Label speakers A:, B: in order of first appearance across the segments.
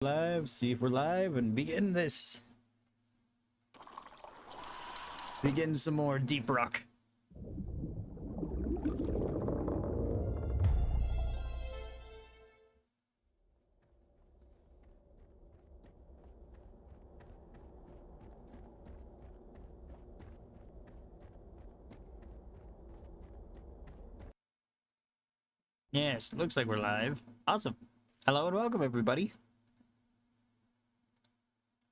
A: Live, see if we're live, and begin this. Begin some more Deep Rock. Yes, looks like we're live. Awesome. Hello and welcome, everybody.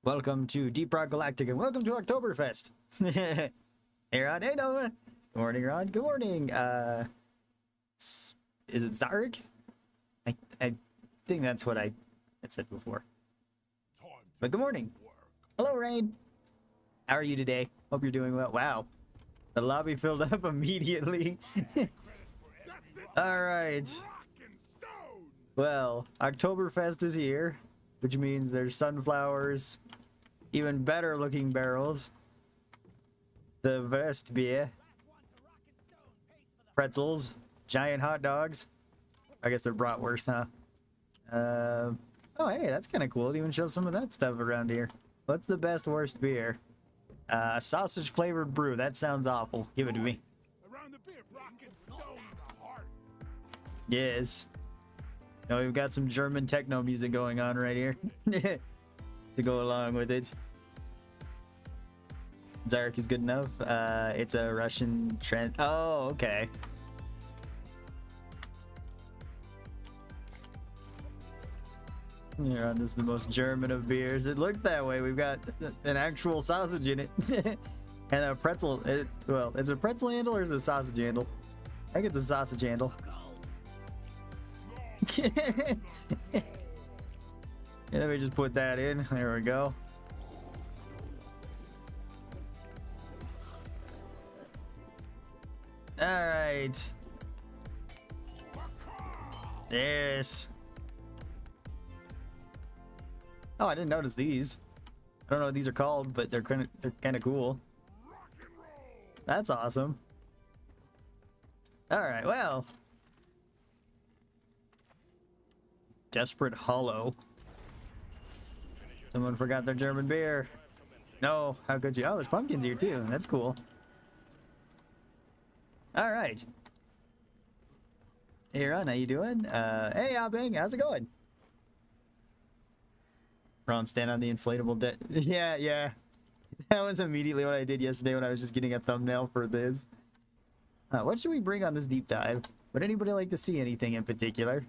A: Welcome to Deep Rock Galactic, and welcome to Oktoberfest. Hey, Rod. Hey, Nova. Good morning, Rod. Good morning. Is it Zarek? I think that's what I had said before. But good morning. Hello, Rain. How are you today? Hope you're doing well. Wow. The lobby filled up immediately. All right. Well, Oktoberfest is here, which means there's sunflowers, even better looking barrels, the Vest beer, pretzels, giant hot dogs. I guess they're bratwurst, huh? Oh, hey, that's kind of cool. It even shows some of that stuff around here. What's the best worst beer? Sausage flavored brew. That sounds awful. Give it to me. Yes. No, we've got some German techno music going on right here to go along with it. Zarek is good enough. It's a Russian trend. Oh, okay. Yeah, this is the most German of beers. It looks that way. We've got an actual sausage in it. And a pretzel. Well, is it a pretzel handle or is it a sausage handle? I think it's a sausage handle. And let me just put that in. There we go. All right. Yes. Oh, I didn't notice these. I don't know what these are called, but they're kind of cool. That's awesome. All right. Well. Desperate Hollow. Someone forgot their German beer. No, how could you? Oh, there's pumpkins here too. That's cool. All right. Hey, Ron, how you doing? Hey, Abing, how's it going? Ron, stand on the inflatable deck. Yeah. That was immediately what I did yesterday when I was just getting a thumbnail for this. What should we bring on this deep dive? Would anybody like to see anything in particular?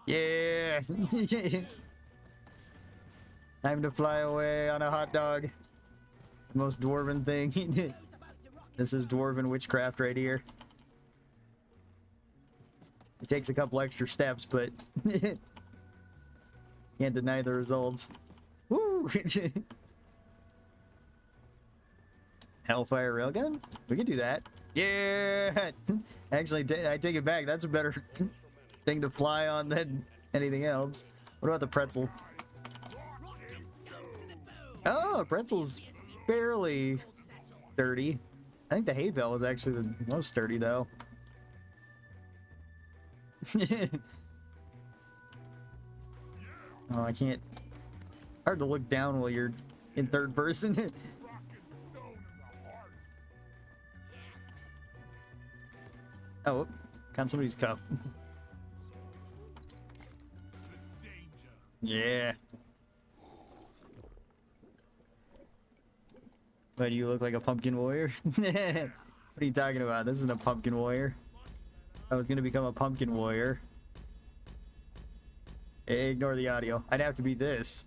A: Yeah! Time to fly away on a hot dog. Most dwarven thing. This is dwarven witchcraft right here. It takes a couple extra steps, but can't deny the results. Woo! Hellfire railgun? We can do that. Yeah! Actually, I take it back. That's a better thing to fly on than anything else. What about the pretzel? Oh, pretzel's barely sturdy. I think the hay bale was actually the most sturdy, though. Oh, I can't. Hard to look down while you're in third person. Oh, got somebody's cup. Yeah. Why do you look like a pumpkin warrior? What are you talking about? This isn't a pumpkin warrior. I was gonna become a pumpkin warrior. Ignore the audio. I'd have to be this.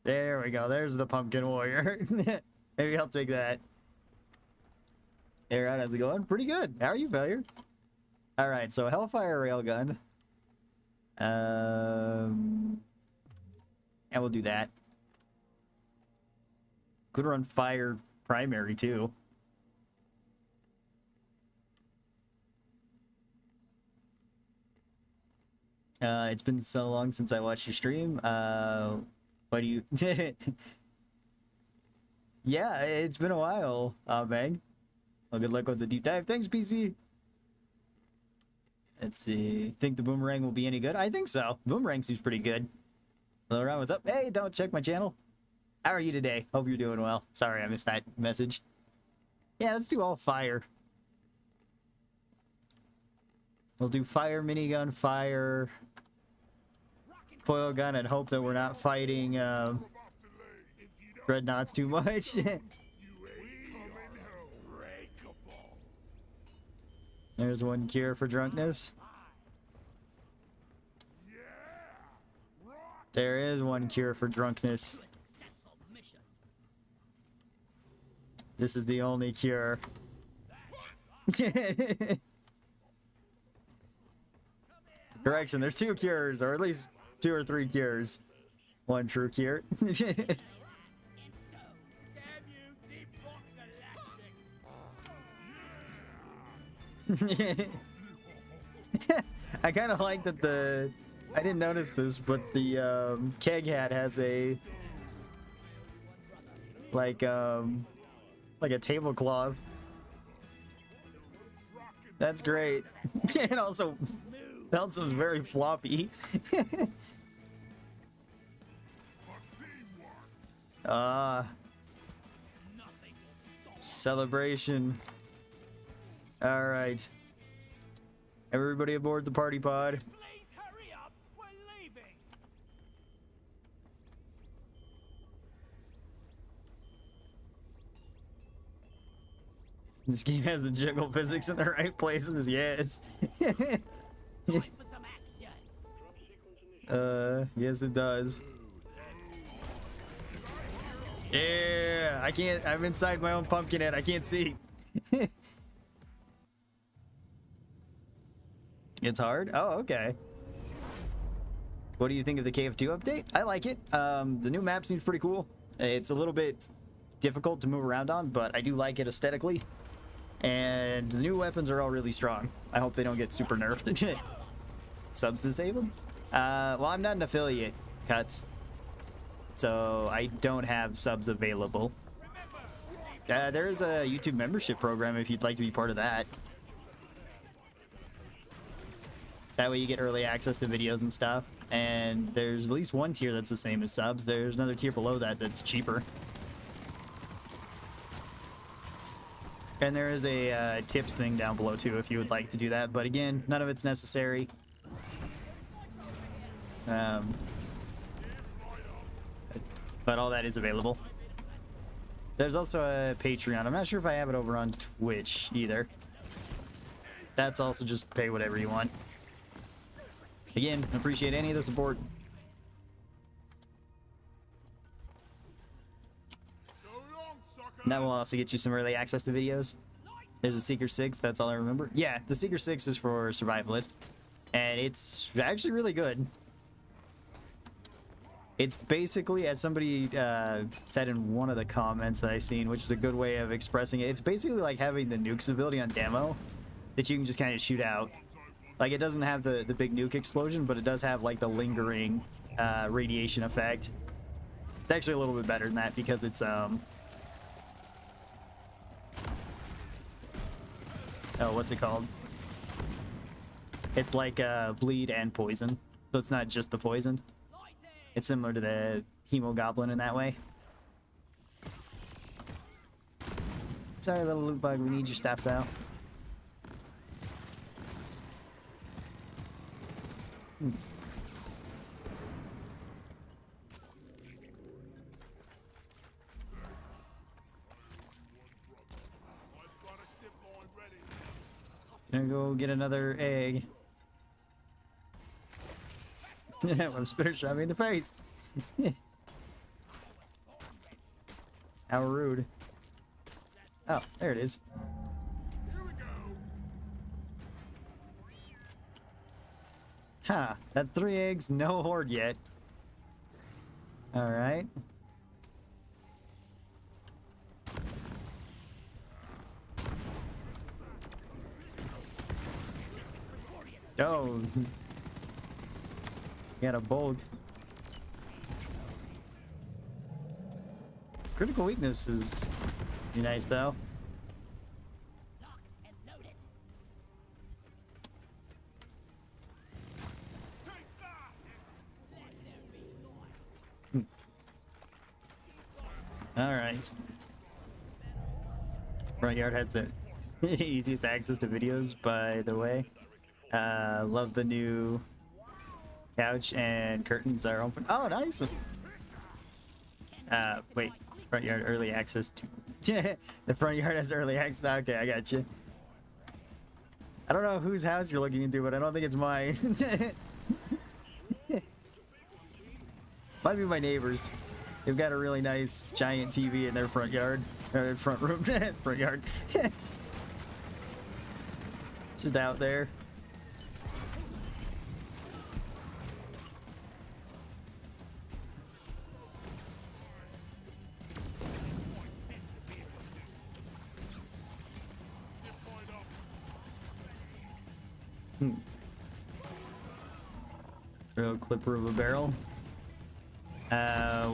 A: There we go. There's the pumpkin warrior. Maybe I'll take that. Hey, Rod, how's it going? Pretty good. How are you, failure? Alright, so Hellfire Railgun. And we'll do that. Could run fire primary too. It's been so long since I watched your stream. What do you? Yeah, it's been a while, Meg. Well, good luck with the deep dive. Thanks, PC. Let's see. Think the boomerang will be any good? I think so. Boomerang seems pretty good. Hello, Ron, what's up? Hey, don't check my channel. How are you today? Hope you're doing well. Sorry, I missed that message. Yeah, let's do all fire. We'll do fire, minigun, fire, coil gun, and hope that we're not fighting dreadnoughts too much. There's one cure for drunkenness. There is one cure for drunkenness. This is the only cure. Correction, there's 2 cures, or at least 2 or 3 cures. One true cure. I kind of like that the... I didn't notice this, but the keg hat has a... like a tablecloth. That's great. And also very floppy. Celebration. All right. Everybody aboard the party pod.
B: Please hurry up. We're leaving.
A: This game has the jiggle physics in the right places. Yes.
B: Time for some action.
A: Yes it does. Yeah, I can't. I'm inside my own pumpkin head. I can't see. It's hard? Oh, okay. What do you think of the KF2 update? I like it. The new map seems pretty cool. It's a little bit difficult to move around on, but I do like it aesthetically. And the new weapons are all really strong. I hope they don't get super nerfed. Subs disabled? Well, I'm not an affiliate, Cuts. So I don't have subs available. There is a YouTube membership program if you'd like to be part of that. That way you get early access to videos and stuff. And there's at least one tier that's the same as subs. There's another tier below that that's cheaper. And there is a tips thing down below too if you would like to do that. But again, none of it's necessary. But all that is available. There's also a Patreon. I'm not sure if I have it over on Twitch either. That's also just pay whatever you want. Again, appreciate any of the support. And that will also get you some early access to videos. There's a Seeker 6, that's all I remember. Yeah, the Seeker 6 is for Survivalist. And it's actually really good. It's basically, as somebody said in one of the comments that I seen, which is a good way of expressing it, it's basically like having the nukes ability on demo that you can just kind of shoot out. Like, it doesn't have the big nuke explosion, but it does have like the lingering radiation effect. It's actually a little bit better than that because it's oh, what's it called? It's like bleed and poison, so it's not just the poison. It's similar to the Hemogoblin in that way. Sorry, little loot bug. We need your stuff, though. Gonna go get another egg. One spitter shot me in the face. How rude. Oh, there it is. Huh, that's 3 eggs, no horde yet. Alright. Oh. Got a bulk. Critical weakness is nice though. All right. Front yard has the easiest access to videos, by the way. Love the new couch and curtains are open. Oh, nice. Wait. Front yard early access to. The front yard has early access. Okay, I got you. I don't know whose house you're looking into, but I don't think it's mine. Might be my neighbors. They've got a really nice giant TV in their front yard, or front room, front yard. Just out there. Real clipper of a barrel.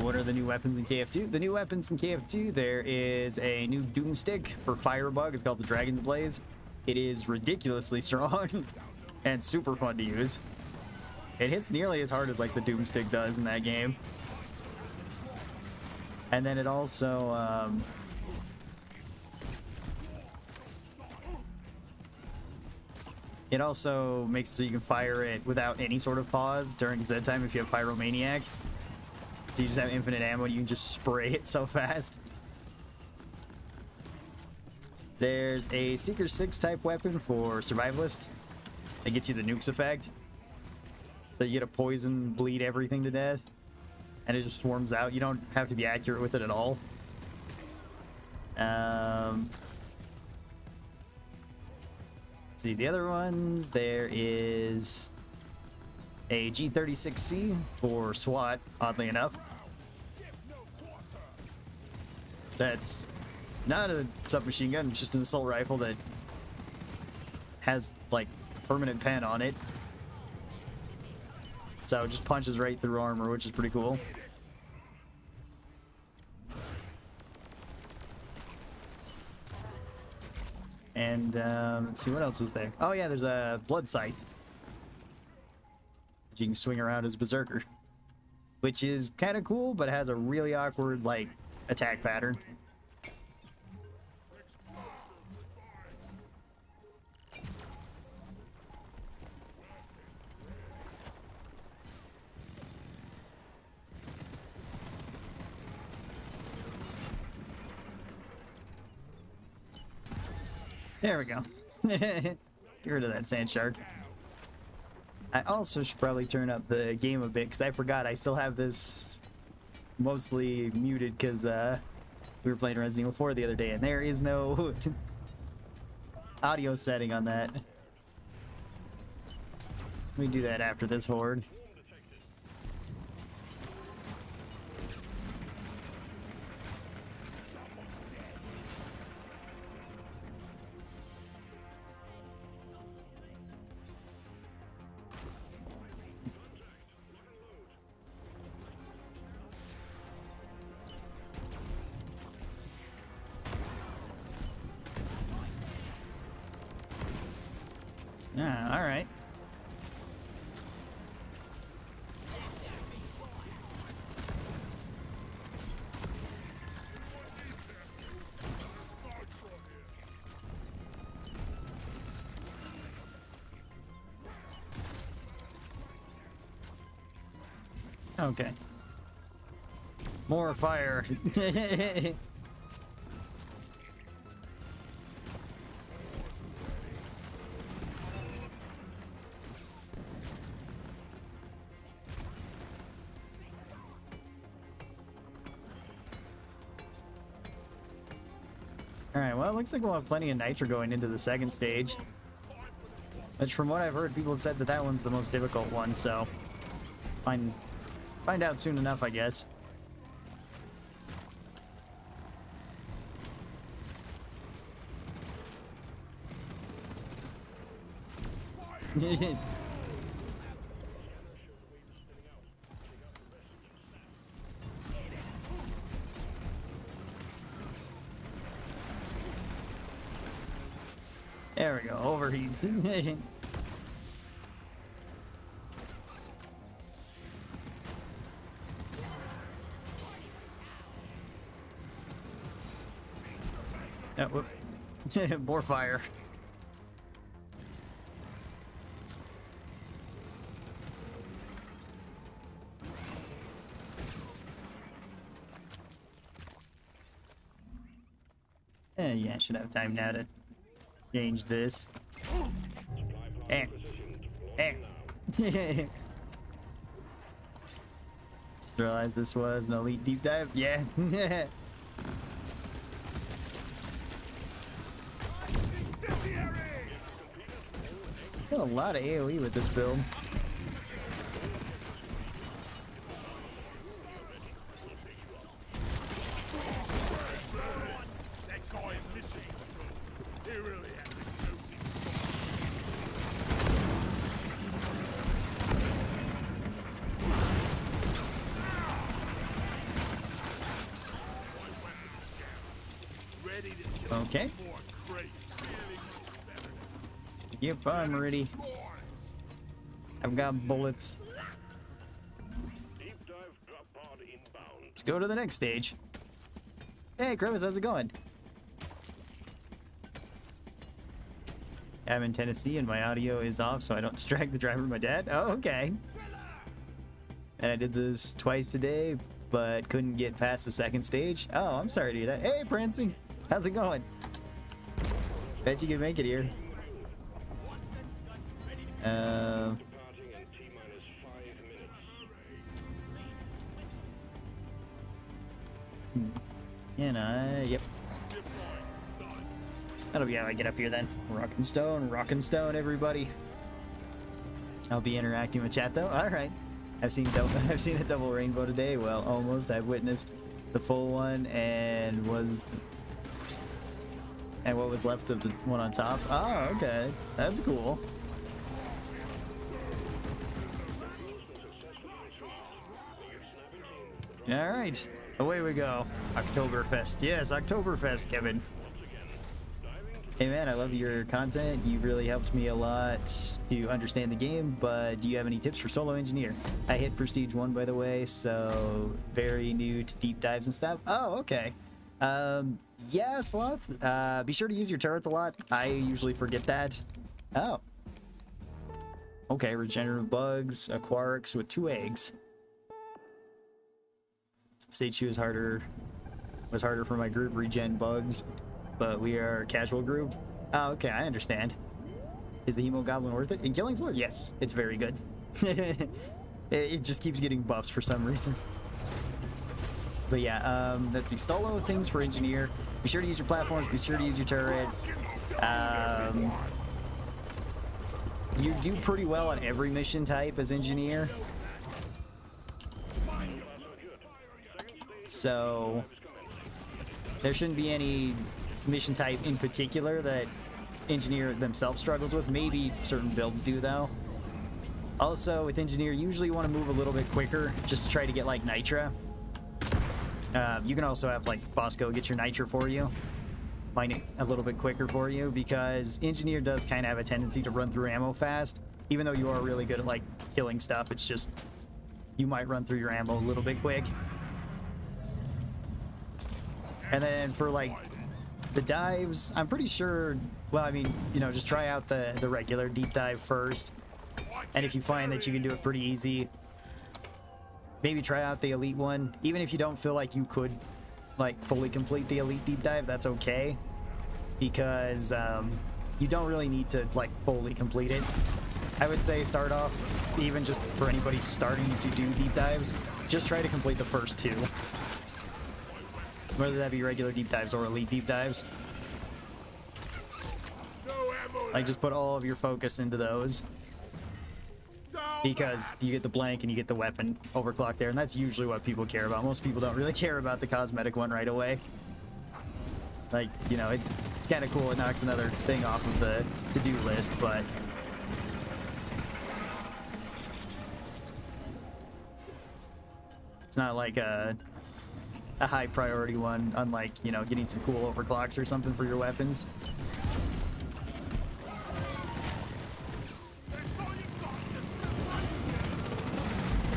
A: What are the new weapons in KF2? The new weapons in KF2, there is a new Doomstick for Firebug. It's called the Dragon's Blaze. It is ridiculously strong and super fun to use. It hits nearly as hard as like the Doomstick does in that game. And then it also makes it so you can fire it without any sort of pause during Z time if you have Pyromaniac. So you just have infinite ammo and you can just spray it so fast. There's a Seeker 6 type weapon for Survivalist that gets you the nukes effect. So you get a poison, bleed everything to death, and it just swarms out. You don't have to be accurate with it at all. Let's see, the other ones, there is a G36C for SWAT, oddly enough. That's not a submachine gun, it's just an assault rifle that has, like, permanent pen on it. So it just punches right through armor, which is pretty cool. And, let's see, what else was there? Oh yeah, there's a Blood Scythe. You can swing around as Berserker, which is kind of cool, but it has a really awkward, like, attack pattern. There we go. Get rid of that sand shark. I also should probably turn up the game a bit, because I forgot I still have this mostly muted because we were playing Resident Evil 4 the other day, and there is no audio setting on that. Let me do that after this horde. Yeah, all right. Okay. More fire. Alright, well, it looks like we'll have plenty of nitro going into the second stage. Which, from what I've heard, people have said that that one's the most difficult one, so... Find out soon enough, I guess. There we go, overheats. whoop. More fire. Yeah, I should have time now to change this. Eh. Eh. Just realized this was an elite deep dive. Yeah. Got a lot of AoE with this build. Okay. Yep, I'm ready. I've got bullets. Let's go to the next stage. Hey, Crevice, how's it going? I'm in Tennessee and my audio is off so I don't distract the driver of my dad. Oh, okay. And I did this twice today, but couldn't get past the second stage. Oh, I'm sorry to hear that. Hey, Prancing, how's it going? Bet you can make it here. And yep. That'll be how I get up here then. Rockin' stone, everybody. I'll be interacting with chat though. All right. I've seen a double rainbow today. Well, almost. I've witnessed the full one and what was left of the one on top. Oh, okay. That's cool. All right. Away we go. Oktoberfest. Yes, Oktoberfest, Kevin. Hey man, I love your content. You really helped me a lot to understand the game, but do you have any tips for solo engineer? I hit Prestige 1 by the way, so very new to deep dives and stuff. Oh, okay. Yeah, Sloth. Be sure to use your turrets a lot. I usually forget that. Oh. Okay, regenerative bugs, aquarics with 2 eggs. Stage 2 was harder for my group, regen bugs, but we are a casual group. Oh, okay, I understand. Is the Hemo Goblin worth it? In Killing Floor? Yes, it's very good. It just keeps getting buffs for some reason. But yeah, let's see, solo things for engineer. Be sure to use your platforms, be sure to use your turrets. You do pretty well on every mission type as engineer. So there shouldn't be any mission type in particular that engineer themselves struggles with. Maybe certain builds do though. Also with engineer, usually you want to move a little bit quicker just to try to get like nitra. You can also have like Bosco get your nitra for you, mine it a little bit quicker for you, because engineer does kind of have a tendency to run through ammo fast. Even though you are really good at like killing stuff, it's just you might run through your ammo a little bit quick. And then for like the dives, I'm pretty sure, well, I mean, you know, just try out the regular deep dive first. And if you find that you can do it pretty easy, maybe try out the elite one. Even if you don't feel like you could like fully complete the elite deep dive, that's okay. Because you don't really need to like fully complete it. I would say start off, even just for anybody starting to do deep dives, just try to complete the first 2. Whether that be regular deep dives or elite deep dives. Like just put all of your focus into those. Because you get the blank and you get the weapon overclock there, and that's usually what people care about. Most people don't really care about the cosmetic one right away. Like, you know, it's kind of cool. It knocks another thing off of the to-do list, but it's not like a high priority one, unlike, you know, getting some cool overclocks or something for your weapons.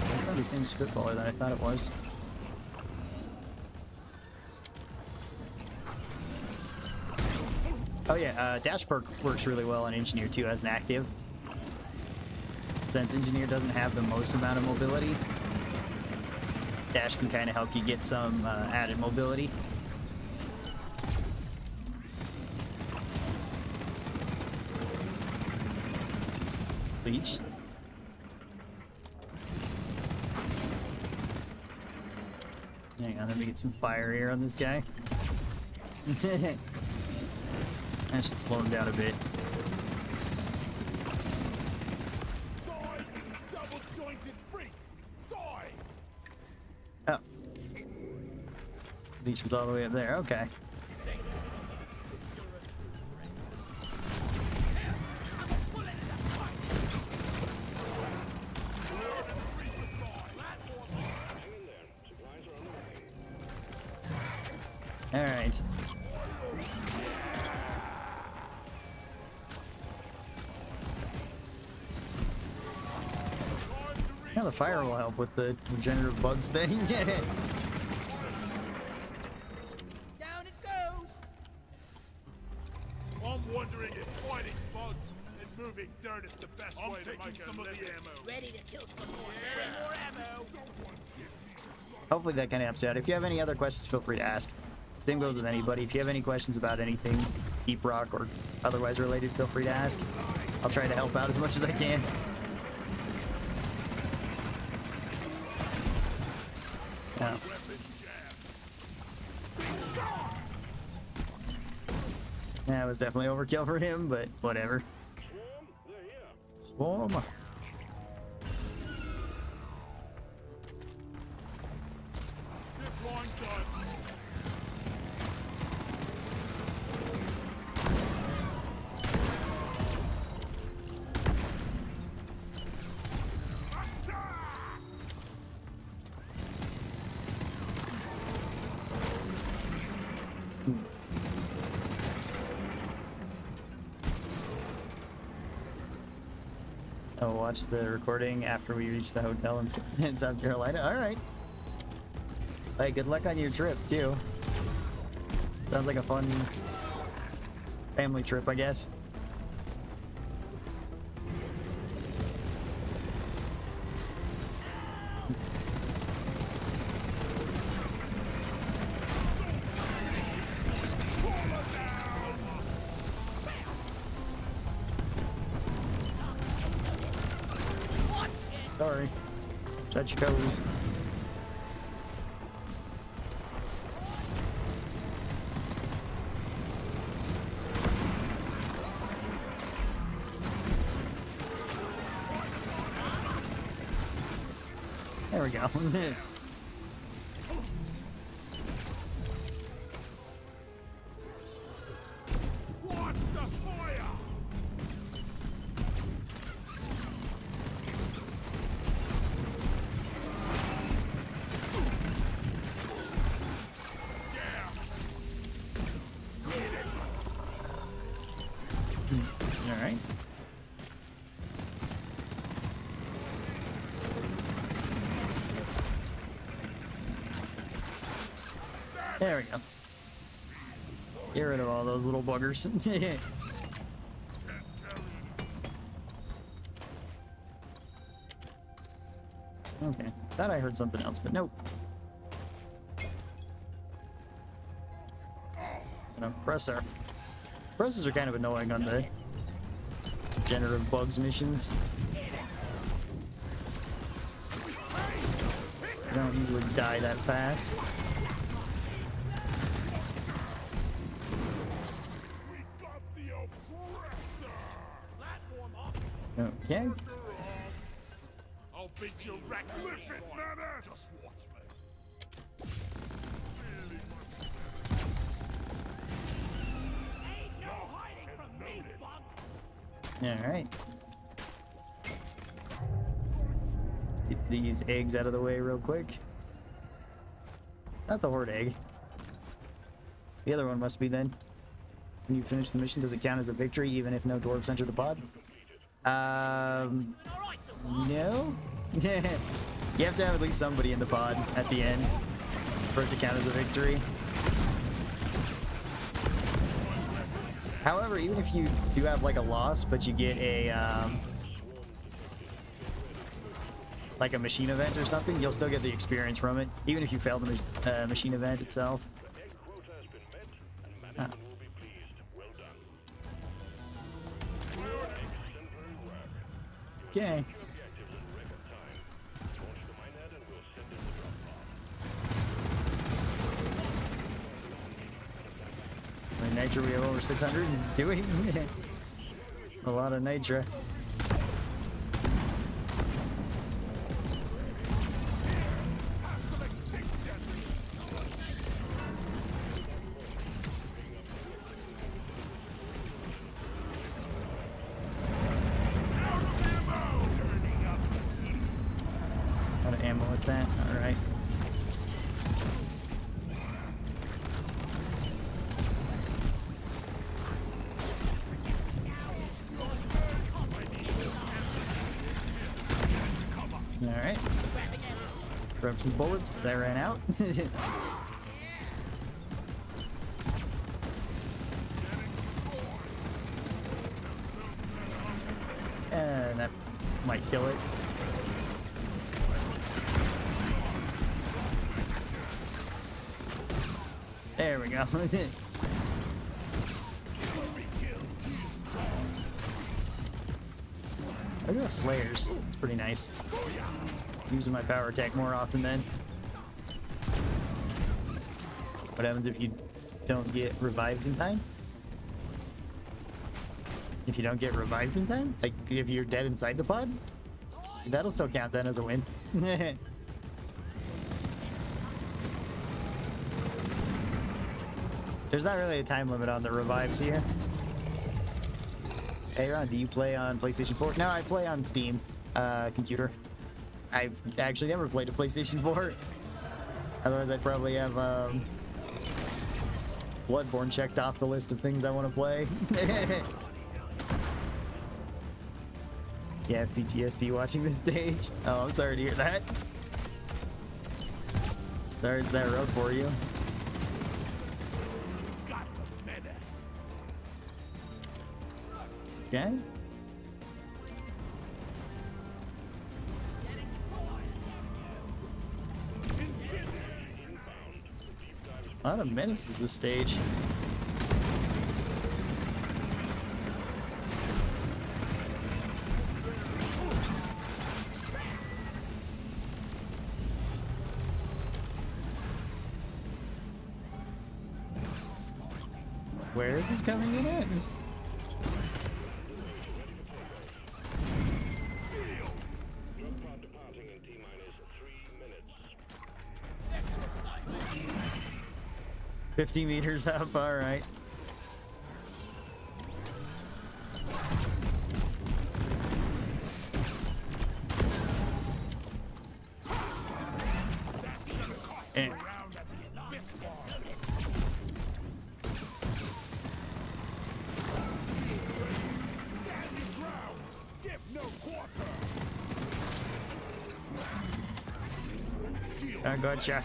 A: That's not the same spitballer that I thought it was. Oh yeah, dash perk works really well on Engineer too as an active. Since Engineer doesn't have the most amount of mobility, dash can kind of help you get some added mobility. Leech. Hang on, let me get some fire here on this guy. I should slow him down a bit.
B: Die, you double-jointed freaks! Die!
A: Oh. Leech was all the way up there. Okay. All right. Yeah, the fire will help with the regenerative bugs thing.
B: Down it goes!
C: I'm wondering if fighting bugs and moving dirt is the best way to make some of the ammo.
B: Ready to kill some more. Bring more ammo!
A: Hopefully that kind of helps out. If you have any other questions, feel free to ask. Same goes with anybody. If you have any questions about anything Deep Rock or otherwise related, feel free to ask. I'll try to help out as much as I can. Oh. That was definitely overkill for him, but whatever. Swarm.
C: Zipline time.
A: Oh, watch the recording after we reach the hotel in South Carolina. All right. Hey, good luck on your trip too. Sounds like a fun family trip, I guess. Sorry. Shut your toes. There we go.
C: Watch the fire!
A: All right. There we go. Get rid of all those little buggers. Okay, thought I heard something else, but nope. Compressor. Compressors are kind of annoying on the generative bugs missions. You don't usually die that fast.
C: We got the oppressor!
B: Platform off!
A: Okay.
C: I'll beat you rack. Listen, Nana! Just watch me. Really much
B: Ain't no hiding from me, bug!
A: Alright. Get these eggs out of the way real quick. Not the horde egg. The other one must be then. When you finish the mission, does it count as a victory even if no dwarves enter the pod?
B: Alright so far.
A: No? You have to have at least somebody in the pod at the end for it to count as a victory. However, even if you do have like a loss, but you get a like a machine event or something, you'll still get the experience from it, even if you fail the machine event itself. Ah. Okay. Nitro, we have over 600. Do we? A lot of nitro. A lot of ammo with that. All right. Alright. Grab some bullets because I ran out. And that might kill it. There we go. I do have Slayers. It's pretty nice. Using my power attack more often then. What happens if you don't get revived in time? If you don't get revived in time? Like, if you're dead inside the pod? That'll still count then as a win. There's not really a time limit on the revives here. Hey Ron, do you play on PlayStation 4? No, I play on Steam computer. I've actually never played a PlayStation 4. Otherwise, I'd probably have Bloodborne checked off the list of things I want to play. Yeah, PTSD watching this stage. Oh, I'm sorry to hear that. Sorry it's that road for you. Okay. A lot of menaces this stage. Where is this coming in at? - 50 meters up, all right. Eh. I gotcha.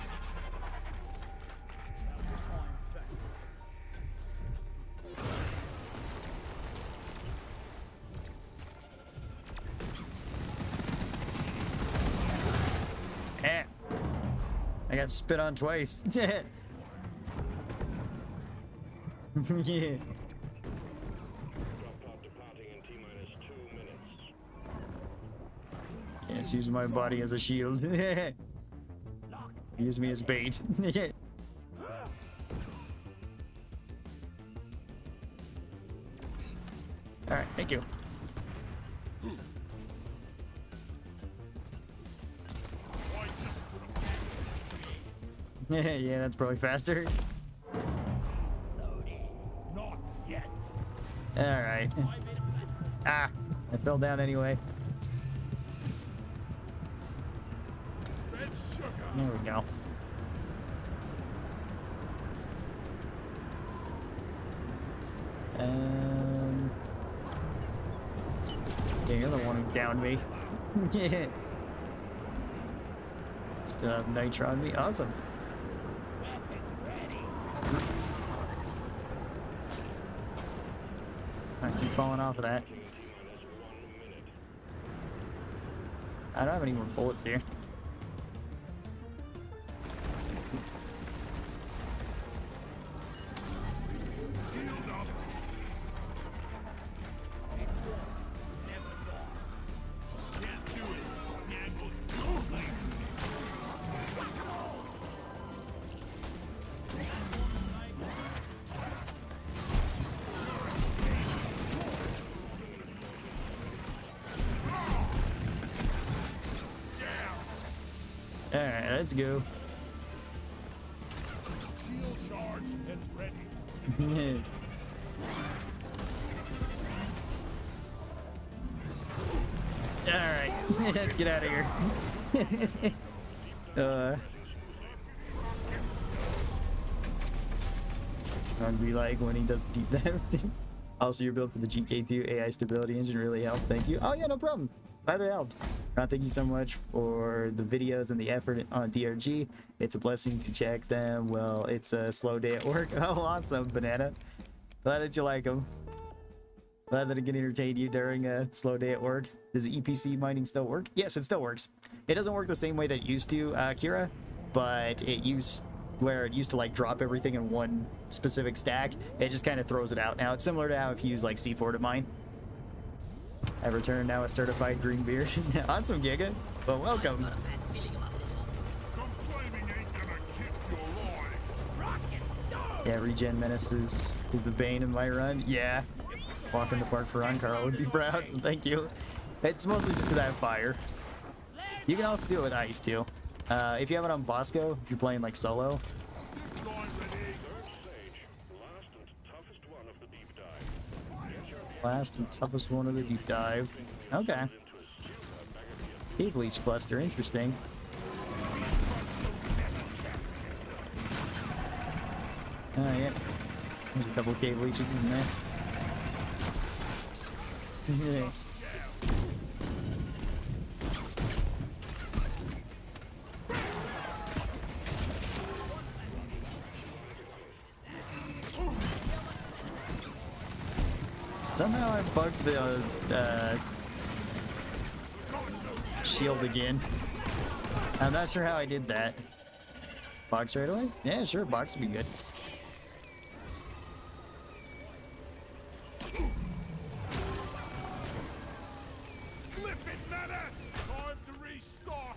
A: I got spit on twice. Yeah. Yeah, it's using my body as a shield. Use me as bait. Alright, thank you. Yeah, that's probably faster.
B: Not yet.
A: Alright. Ah, I fell down anyway. There we go. Yeah, you're the one who downed me. Yeah. Still have nitro on me. Awesome. falling off of that. I don't have any more bullets here.
C: Shield up. Can't do it. The angle's too late.
A: Alright, let's go.
C: Shield charged and ready.
A: Alright, let's get out of here. I'd be like when he does deep theft. Also, your build for the GK2 AI stability engine really helped. Thank you. Oh yeah, no problem. Glad it helped. Thank you so much for the videos and the effort on DRG. It's a blessing to check them. Well, it's a slow day at work. Oh, awesome, Banana. Glad that you like them. Glad that it can entertain you during a slow day at work. Does EPC mining still work? Yes, it still works. It doesn't work the same way that it used to, Kira, but it used to like drop everything in one specific stack. It just kind of throws it out now. It's similar to how if you use like C4 to mine. I return now a certified green beard. Awesome, Giga. Well, welcome.
C: Complaining ain't gonna keep you alive.
A: Yeah, regen menace is the bane of my run. Yeah. Walk in the park for run, Karl would be proud. Thank you. It's mostly just because I have fire. You can also do it with ice too. If you have it on Bosco, if you're playing like solo.
C: Zip line ready.
A: Last and toughest one of the deep dive. Okay. Cave leech cluster, interesting. Oh yeah. There's a couple of cave leeches, isn't there? Yeah. Somehow I bugged the shield again. I'm not sure how I did that. Box right away? Yeah, sure, box would be good.
C: Flip it, Menace! Time to restock.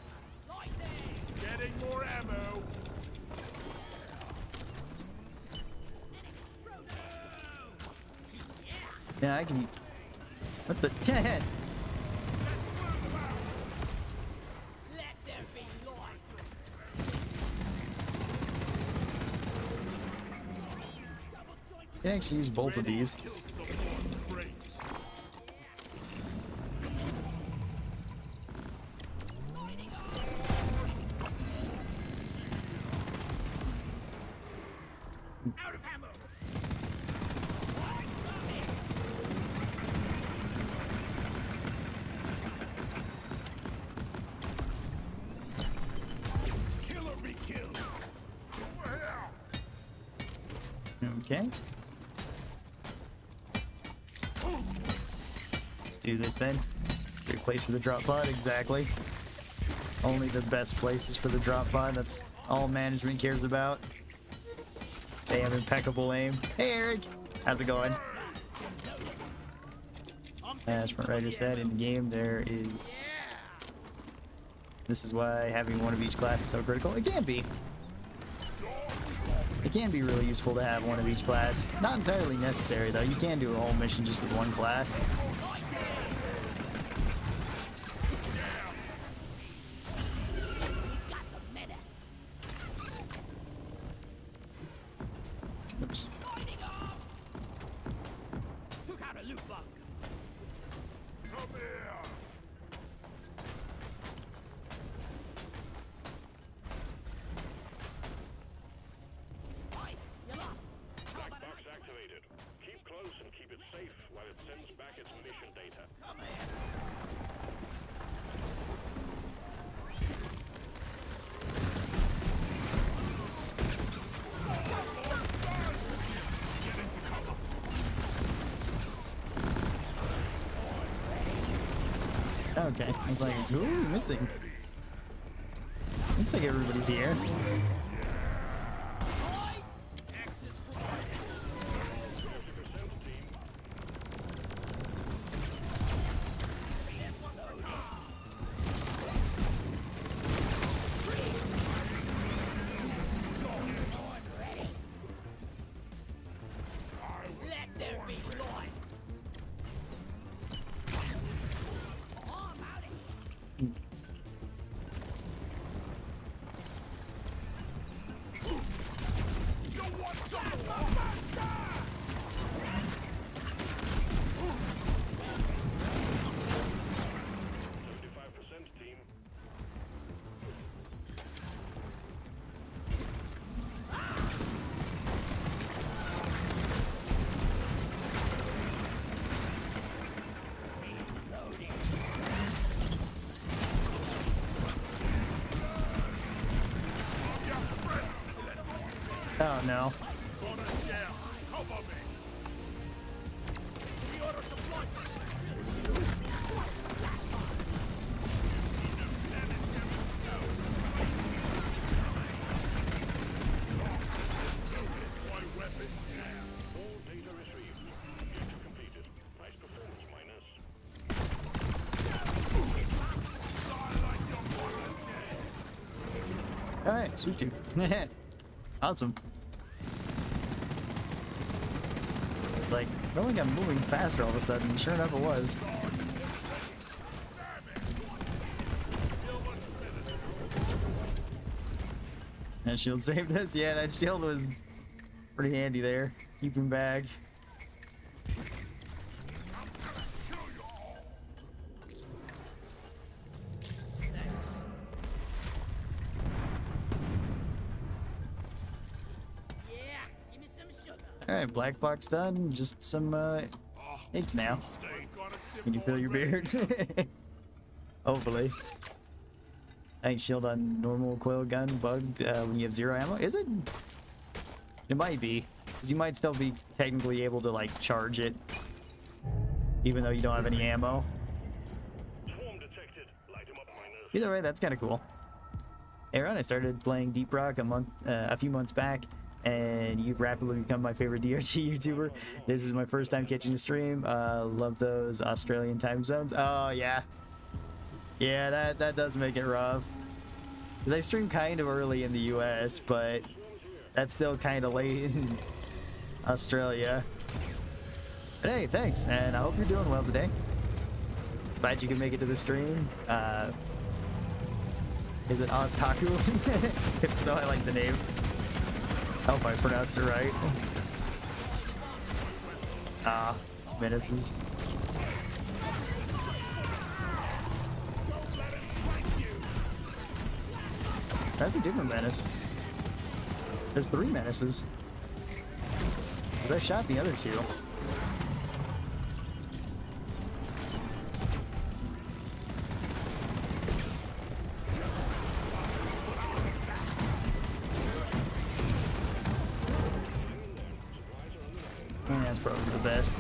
C: Getting more ammo.
A: Yeah, I can. What the? You can actually use both of these.
C: Kill someone on the brakes.
B: Out of ammo.
C: Killer be killed. Over here.
A: Okay. Let's do this then. Good place for the drop pod, exactly. Only the best places for the drop pod. That's all management cares about. They have impeccable aim. Hey Eric, how's it going? As Sprint Rider said, in the game there is. This is why having one of each class is so critical. It can be. It can be really useful to have one of each class. Not entirely necessary though. You can do a whole mission just with one class. Oops.
B: Took out a loot bug.
C: Come here.
B: Hi, you're lost. How about
D: Box activated. Keep close and keep it safe while it sends back its
A: Okay, I was like, who are we missing? Looks like everybody's here. Oh no. Alright, sweet dude. Awesome. It's like, I feel like I'm moving faster all of a sudden. Sure enough, it was. That shield saved us? Yeah, that shield was pretty handy there. Keeping back. Alright, black box done. Just some eggs now. Can you feel your beard? Hopefully. Thanks, shield on normal coil gun bugged when you have 0 ammo. Is it? It might be. Because you might still be technically able to like charge it. Even though you don't have any ammo. Either way, that's kind of cool. Aaron, I started playing Deep Rock a few months back. And you've rapidly become my favorite DRG YouTuber. This is my first time catching a stream. Love those Australian time zones. Oh yeah, yeah, that does make it rough. Cause I stream kind of early in the US, but that's still kind of late in Australia. But hey, thanks, and I hope you're doing well today. Glad you could make it to the stream. Is it Oztaku? If so, I like the name. I hope I pronounced it right. Ah, menaces. That's a different menace. There's 3 menaces. Because I shot the other 2. Yeah, that's probably the best.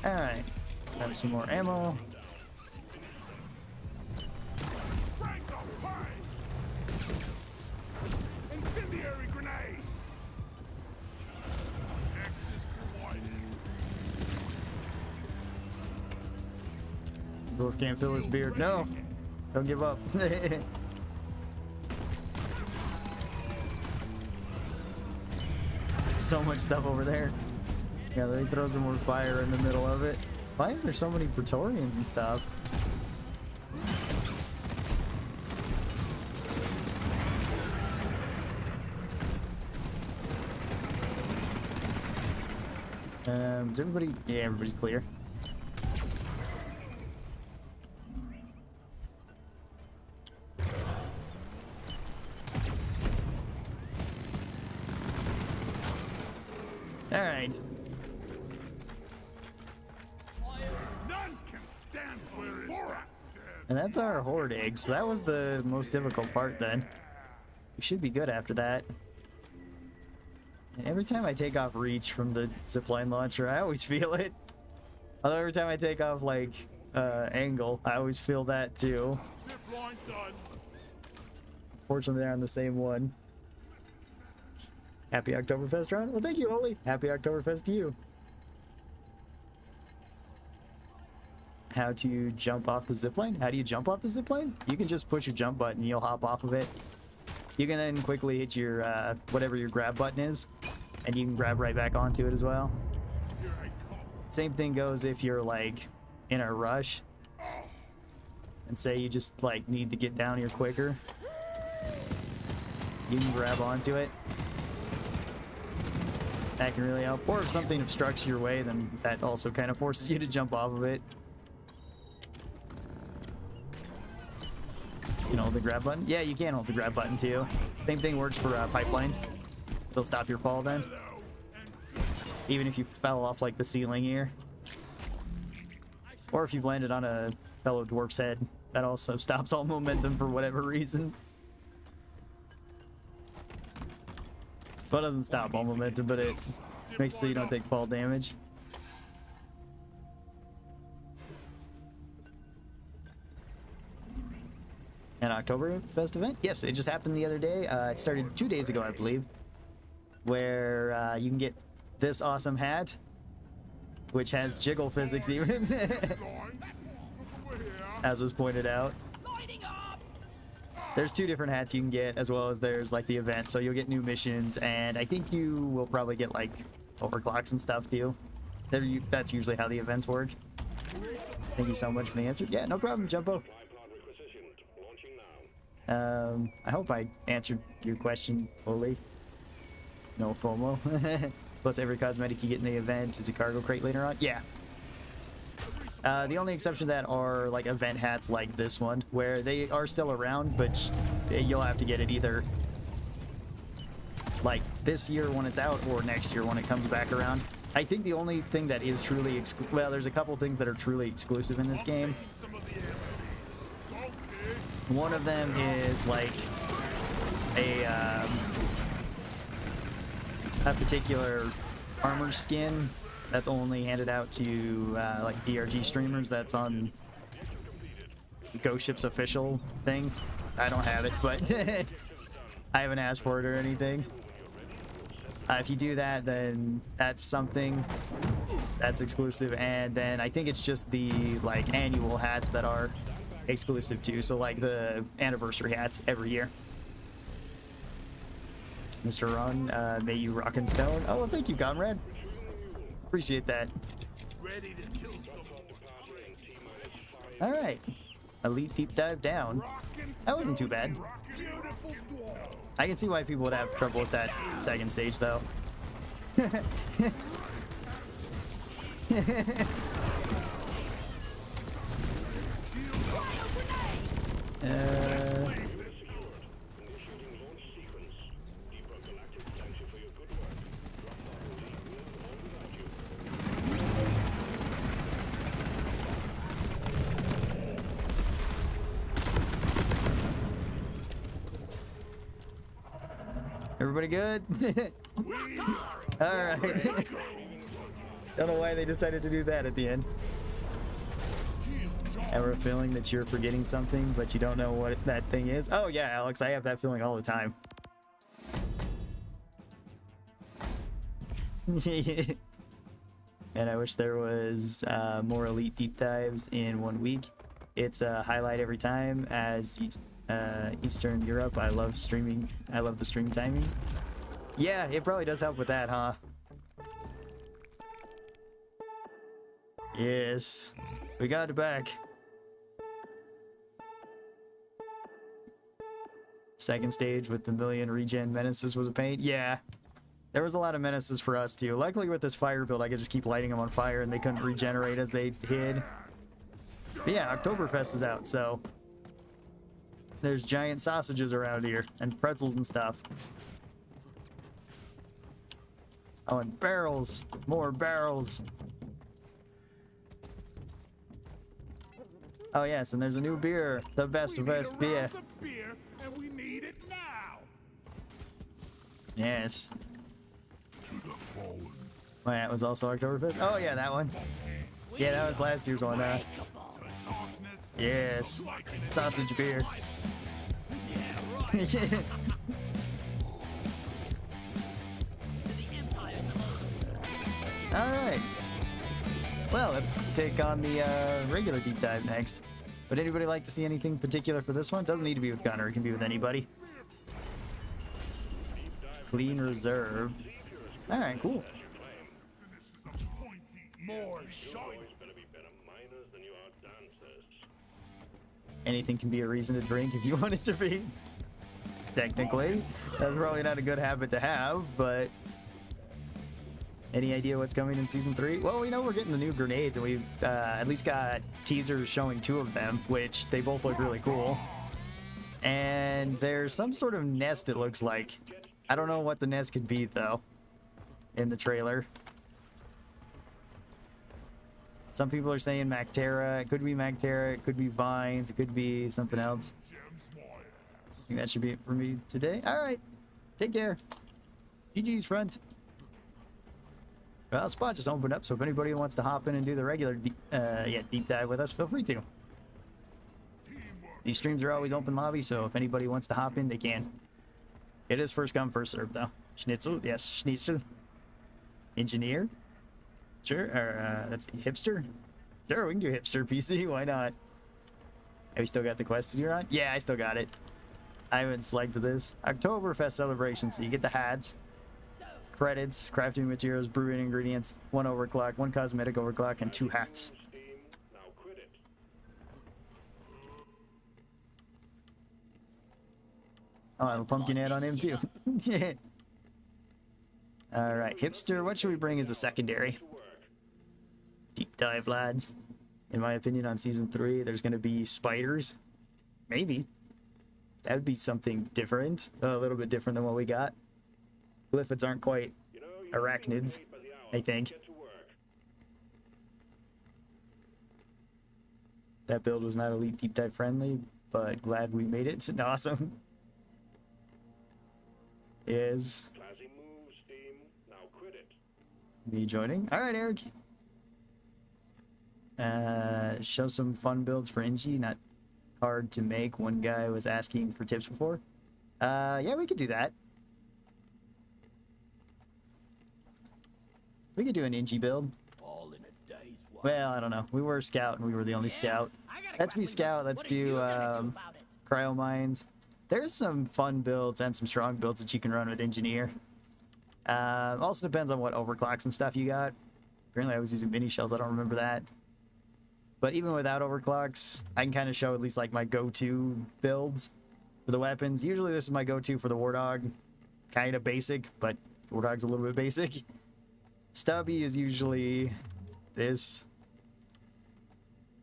A: Alright, grab some more ammo.
C: Incendiary grenade! Access provided.
A: Dwarf can't feel his beard. No! Don't give up. So much stuff over there. Yeah, they throw some more fire in the middle of it. Why is there so many Praetorians and stuff? Is everybody? Yeah, everybody's clear. All right.
C: None can stand for us.
A: And that's our horde egg, so that was the most difficult part then. We should be good after that. And every time I take off reach from the zipline launcher, I always feel it. Although every time I take off, like, angle, I always feel that too.
C: Zipline done.
A: Fortunately, they're on the same one. Happy Oktoberfest, Ron. Well, thank you, Oli. Happy Oktoberfest to you. How to jump off the zipline? How do you jump off the zipline? You can just push your jump button, you'll hop off of it. You can then quickly hit your, whatever your grab button is, and you can grab right back onto it as well.
C: Here I come.
A: Same thing goes if you're, like, in a rush. And say you just, like, need to get down here quicker. You can grab onto it. That can really help. Or if something obstructs your way, then that also kind of forces you to jump off of it. You can hold the grab button? Yeah, you can hold the grab button too. Same thing works for pipelines. They'll stop your fall then. Even if you fell off like the ceiling here. Or if you've landed on a fellow dwarf's head, that also stops all momentum for whatever reason. But it doesn't stop all momentum, but it makes it so you don't take fall damage. An Oktoberfest event? Yes, it just happened the other day. It started 2 days ago, I believe, where you can get this awesome hat, which has jiggle physics even, as was pointed out. There's 2 different hats you can get, as well as there's like the event, so you'll get new missions, and I think you will probably get like overclocks and stuff too. That's usually how the events work. Thank you so much for the answer. Yeah, no problem, Jumbo. I hope I answered your question fully. No FOMO. Plus every cosmetic you get in the event is a cargo crate later on. Yeah. The only exceptions to that are like event hats like this one, where they are still around, but you'll have to get it either like this year when it's out or next year when it comes back around. I think the only thing that is truly well, there's a couple things that are truly exclusive in this game. One of them is like a particular armor skin that's only handed out to like DRG streamers. That's on Ghost Ship's official thing. I don't have it, but I haven't asked for it or anything. If you do that, then that's something that's exclusive, and then I think it's just the like annual hats that are exclusive too, so like the anniversary hats every year. Mr. Ron, may you rock and stone. Oh, well, thank you, Conrad. Appreciate that.
C: Ready to kill someone.
A: All right, elite deep dive down. That wasn't too bad. I can see why people would have trouble with that second stage, though. Everybody good? All right. Don't know why they decided to do that at the end. Ever a feeling that you're forgetting something, but you don't know what that thing is? Oh yeah, Alex, I have that feeling all the time. And I wish there was more elite deep dives in 1 week. It's a highlight every time. As Eastern Europe, I love streaming. I love the stream timing. Yeah, it probably does help with that, huh? Yes, we got it back. Second stage with the million regen menaces was a pain. Yeah, there was a lot of menaces for us too. Luckily with this fire build, I could just keep lighting them on fire and they couldn't regenerate as they hid. But yeah, Oktoberfest is out, so there's giant sausages around here and pretzels and stuff. Oh, and barrels, more barrels. Oh yes, and there's a new beer, the best
C: We need a
A: beer.
C: round of beer, and we need it now.
A: Yes.
C: To the fallen.
A: Oh, yeah, it was also Oktoberfest. Oh yeah, that one. Yeah, that was last year's one.
C: To darkness.
A: Yes, sausage beer. All right. Well, let's take on the regular deep dive next. Would anybody like to see anything particular for this one? Doesn't need to be with Gunner. It can be with anybody. Clean reserve. All right, cool.
C: More shine.
A: Anything can be a reason to drink if you want it to be. Technically, that's probably not a good habit to have, but any idea what's coming in season 3? Well, we know we're getting the new grenades, and we've at least got teasers showing 2 of them, which they both look really cool. And there's some sort of nest, it looks like. I don't know what the nest could be, though, in the trailer. Some people are saying Mactera. It could be Mactera. It could be Vines. It could be something else. I think that should be it for me today. All right. Take care. GG's, front. Well, spot just opened up, so if anybody wants to hop in and do the regular deep dive with us, feel free to. These streams are always open lobby, so if anybody wants to hop in, they can. It is first come, first serve, though. Schnitzel, yes, Schnitzel. Engineer? Sure, or let's see, hipster? Sure, we can do hipster PC, why not? Have you still got the quest you're on? Yeah, I still got it. I haven't selected this. Oktoberfest celebration, so you get the hats, credits, crafting materials, brewing ingredients, 1 overclock, 1 cosmetic overclock, and 2 hats. Oh, I have a pumpkin head on him too. Alright, hipster, what should we bring as a secondary? Deep dive, lads. In my opinion, on season 3, there's going to be spiders. Maybe. That would be something different. A little bit different than what we got. Glyphids aren't quite arachnids, I think. That build was not elite deep dive friendly, but glad we made it. It's awesome. Is me joining? All right, Eric. Show some fun builds for Ingi. Not hard to make. One guy was asking for tips before. Yeah, we could do that. We could do an Ingi build. Well, I don't know. We were scout and we were the only scout. Let's be scout. Let's do cryo mines. There's some fun builds and some strong builds that you can run with engineer. Also depends on what overclocks and stuff you got. Apparently I was using mini shells. I don't remember that. But even without overclocks, I can kind of show at least like my go-to builds for the weapons. Usually this is my go-to for the Wardog. Kind of basic, but Wardog's a little bit basic. Stubby is usually this.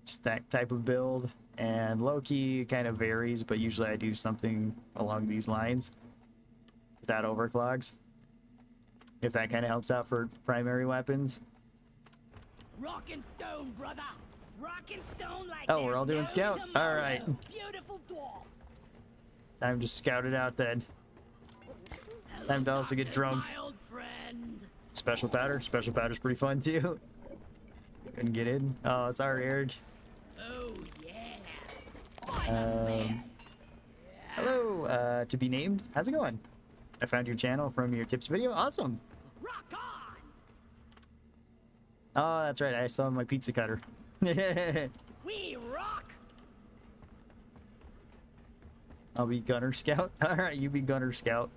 A: Just that type of build. And low-key kind of varies, but usually I do something along these lines without overclocks. If that kind of helps out for primary weapons.
B: Rock and stone, brother. Rock and stone like
A: Oh, we're all doing scout? Alright.
B: Beautiful dwarf.
A: Time to scout it out then. Time to also get drunk.
B: My old friend.
A: Special powder. Special powder's pretty fun too. Couldn't get in. Oh, sorry, Eric.
B: Oh yeah.
A: Hello, to be named. How's it going? I found your channel from your tips video. Awesome.
B: Rock on.
A: Oh, that's right. I still have my pizza cutter.
B: We rock.
A: I'll be gunner scout. All right, you be gunner scout.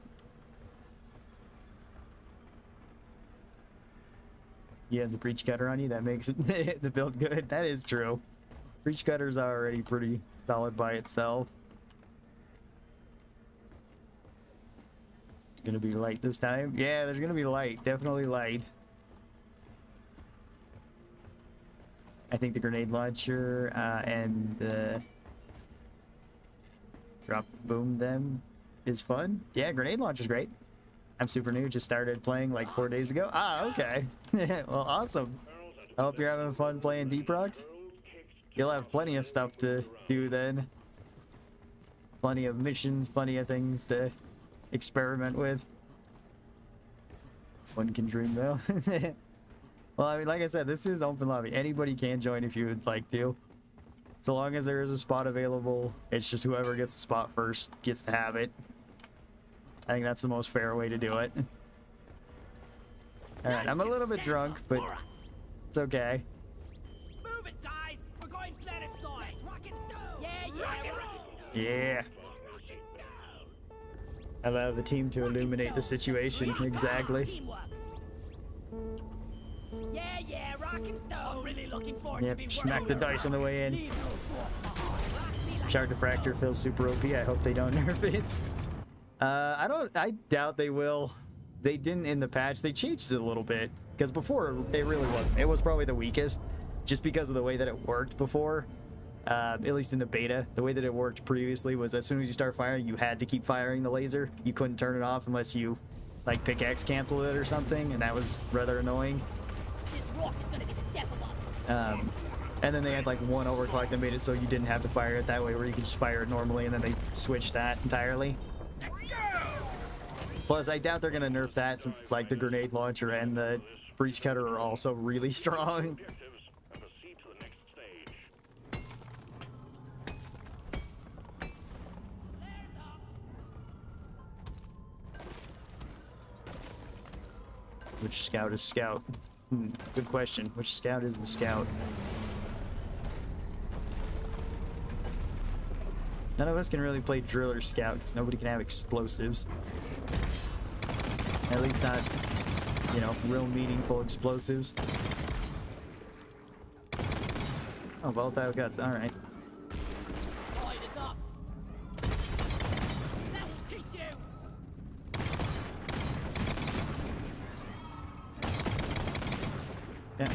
A: You have the breach cutter on you. That makes it the build good. That is true. Breach cutter's already pretty solid by itself. Gonna be light this time. Yeah, there's gonna be light. Definitely light. I think the grenade launcher and the drop boom them is fun. Yeah, grenade launcher's great. I'm super new. Just started playing like 4 days ago. Ah, okay. Well, awesome. I hope you're having fun playing Deep Rock. You'll have plenty of stuff to do then. Plenty of missions, plenty of things to experiment with. One can dream though. Well, I mean, like I said, this is open lobby. Anybody can join if you would like to. So long as there is a spot available, it's just whoever gets the spot first gets to have it. I think that's the most fair way to do it. Alright, I'm a little bit drunk, but it's okay.
B: Move it, guys. We're going planet side. Rock and stone. Yeah,
A: Yeah. Allow the team to illuminate the situation. Exactly.
B: Teamwork. Yeah, rock and stone. I'm really looking forward to
A: Yep,
B: be
A: smack the dice on the way in.
B: Need no force.
A: Shark Diffractor feels super OP. I hope they don't nerf it. I doubt they will. They didn't in the patch. They changed it a little bit. Because before, it really wasn't. It was probably the weakest. Just because of the way that it worked before. At least in the beta. The way that it worked previously was as soon as you start firing, you had to keep firing the laser. You couldn't turn it off unless you, like, pickaxe cancel it or something. And that was rather annoying.
B: This rock is gonna be the death of us.
A: And then they had like one overclock that made it so you didn't have to fire it that way, where you could just fire it normally, and then they switched that entirely. Plus, I doubt they're gonna nerf that since it's like the grenade launcher and the breach cutter are also really strong. Which scout is scout? Good question. Which scout is the scout? None of us can really play drill or scout because nobody can have explosives. At least not, you know, real meaningful explosives. Oh, volatile guts. All right.
B: Light us up. That will teach you.
A: Yeah.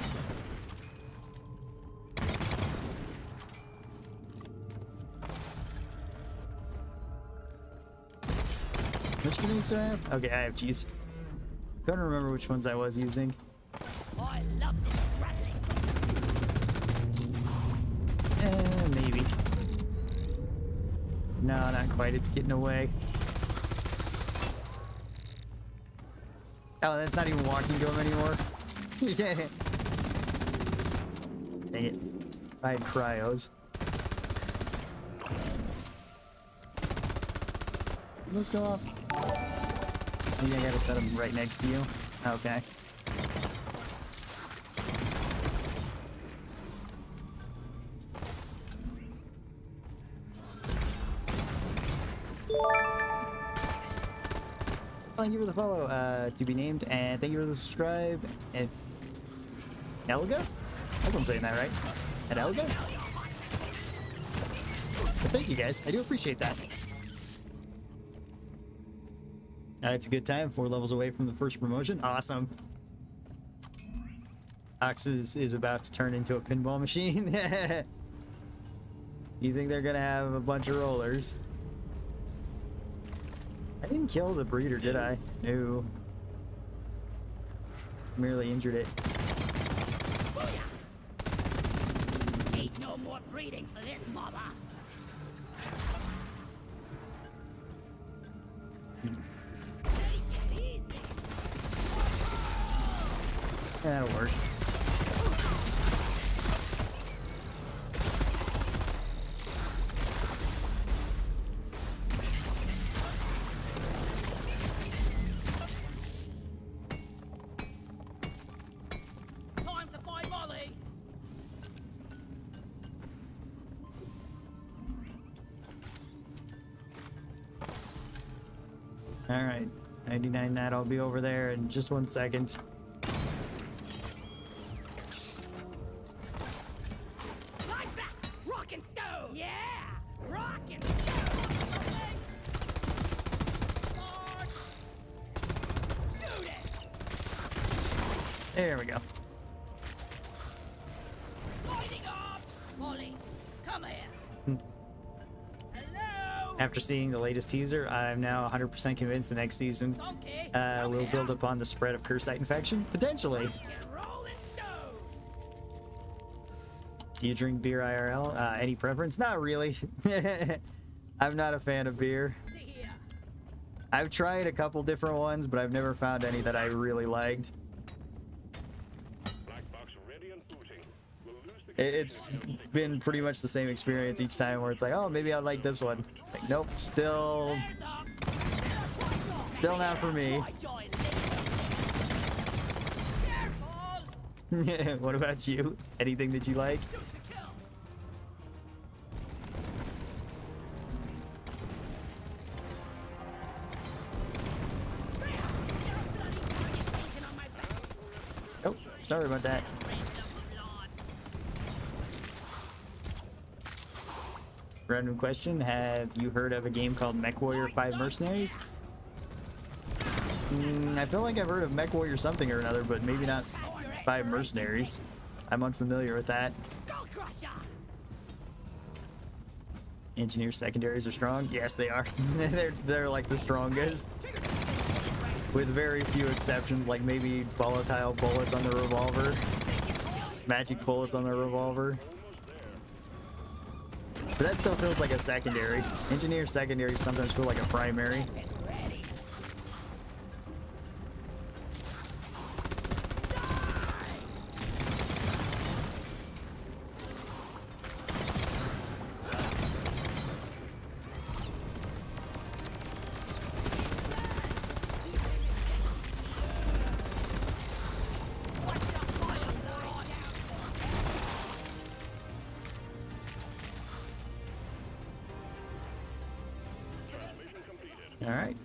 A: Which grenades do I have? Okay, I have G's. Couldn't remember which ones I was using.
B: I love this rattling.
A: Maybe. No, not quite. It's getting away. Oh, that's not even walking to him anymore. Yeah. Dang it. I had cryos. Let's go off. Maybe I gotta set them right next to you. Okay. Thank you for the follow, to be named, and thank you for the subscribe. And Elga? I hope I'm saying that right. And Elga? But thank you guys. I do appreciate that. It's a good time. 4 levels away from the first promotion. Awesome. Ox is about to turn into a pinball machine. You think they're gonna have a bunch of rollers? I didn't kill the breeder, did I? No. Merely injured it.
B: Ain't no more breeding for this mother. Take it easy.
A: That'll work.
B: Time to find Molly.
A: All right, 99 that. I'll be over there in just 1 second.
B: Like that. Rock and stone. Yeah. Rock and stone. March. Shoot it.
A: There we go.
B: Lighting up. Molly, come here. Hello.
A: After seeing the latest teaser, I'm now 100% convinced the next season
B: Donkey. Come
A: will
B: here.
A: build upon the spread of Cursite infection. Potentially.
B: Rock and roll and stone.
A: Do you drink beer IRL? Any preference? Not really. I'm not a fan of beer.
B: See here.
A: I've tried a couple different ones, but I've never found any that I really liked.
D: Black box ready and booting. We'll lose the
A: It's been pretty much the same experience each time where it's like, oh, maybe I like this one. Like, nope, still not for me. What about you? Anything that you like? Oh, sorry about that. Random question, have you heard of a game called MechWarrior 5 Mercenaries? I feel like I've heard of MechWarrior something or another, but maybe not 5 Mercenaries. I'm unfamiliar with that. Engineer secondaries are strong? Yes, they are. they're like the strongest. With very few exceptions, like maybe volatile bullets on the revolver. Magic bullets on the revolver. But that still feels like a secondary. Engineer secondaries sometimes feel like a primary. Alright.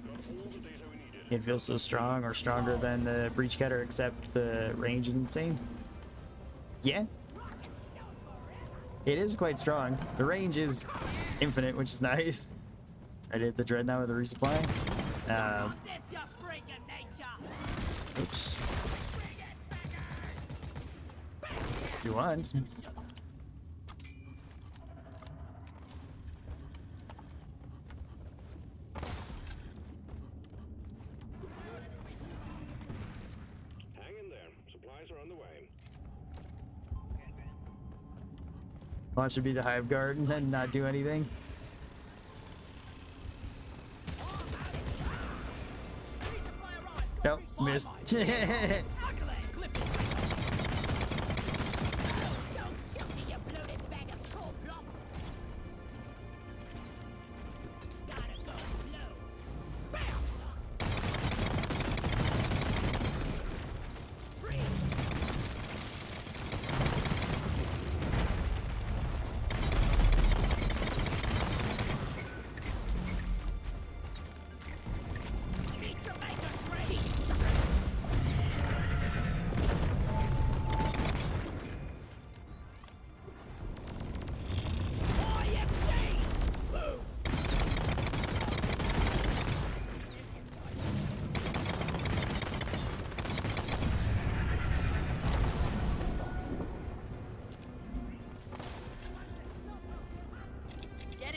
A: It feels so strong or stronger than the breach cutter, except the range is insane. Yeah. It is quite strong. The range is infinite, which is nice. I did the dreadnought with the resupply. Oops. If you want. Watch it be the Hive Guard and then not do anything. Nope, missed.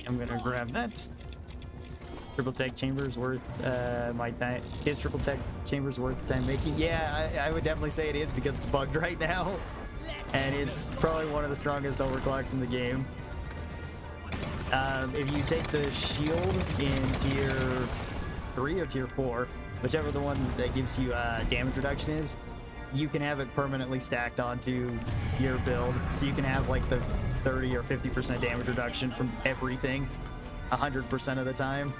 A: I'm gonna grab that. Triple tech chambers worth my time. Is triple tech chambers worth the time making? Yeah, I would definitely say it is because it's bugged right now, and it's probably one of the strongest overclocks in the game. If you take the shield in tier 3 or tier 4, whichever the one that gives you damage reduction is, you can have it permanently stacked onto your build, so you can have like the 30 or 50% damage reduction from everything 100% of the time.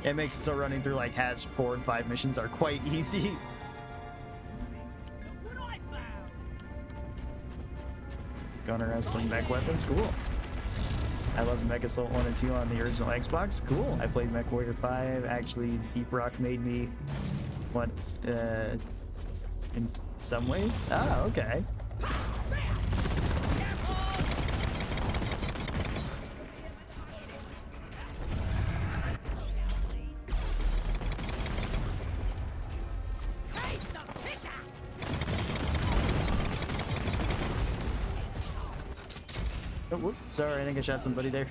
A: It makes it so running through like Hatch 4 and 5 missions are quite easy. Gunner has some mech weapons, cool. I love Mech Assault 1 and 2 on the original Xbox, cool. I played MechWarrior 5, actually Deep Rock made me want, in some ways. Ah, okay. Oh, whoop. Sorry, I think I shot somebody there.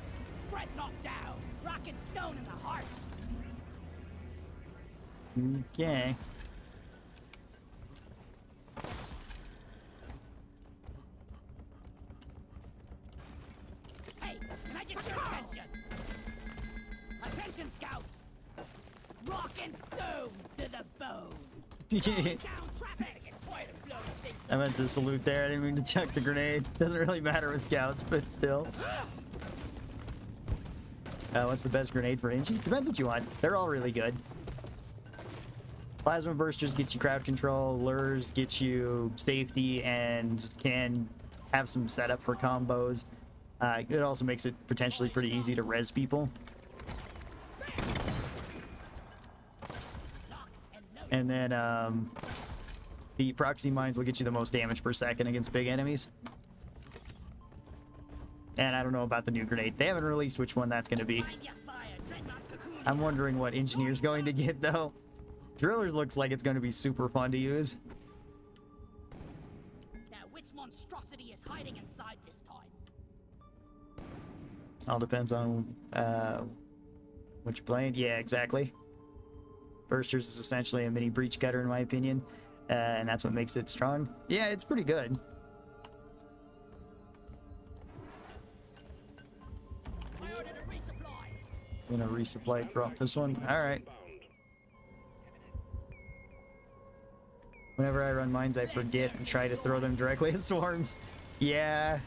A: Okay.
B: Rock and stone to the bone. Down traffic and try to blow things
A: I meant to salute there. I didn't mean to chuck the grenade. Doesn't really matter with scouts, but still. What's the best grenade for Inchi? Depends what you want. They're all really good. Plasma bursters get you crowd control. Lures get you safety and can have some setup for combos. It also makes it potentially pretty easy to res people. And then the proxy mines will get you the most damage per second against big enemies. And I don't know about the new grenade. They haven't released which one that's going to be. I'm wondering what engineer's going to get, though. Drillers looks like it's going to be super fun to use.
B: Now, which monstrosity is hiding inside this time?
A: All depends on what you're playing. Yeah, exactly. Bursters is essentially a mini breach cutter, in my opinion. And that's what makes it strong. Yeah, it's pretty good.
B: I ordered a resupply.
A: Gonna resupply, drop this one. Alright. Whenever I run mines, I forget and try to throw them directly at swarms. Yeah.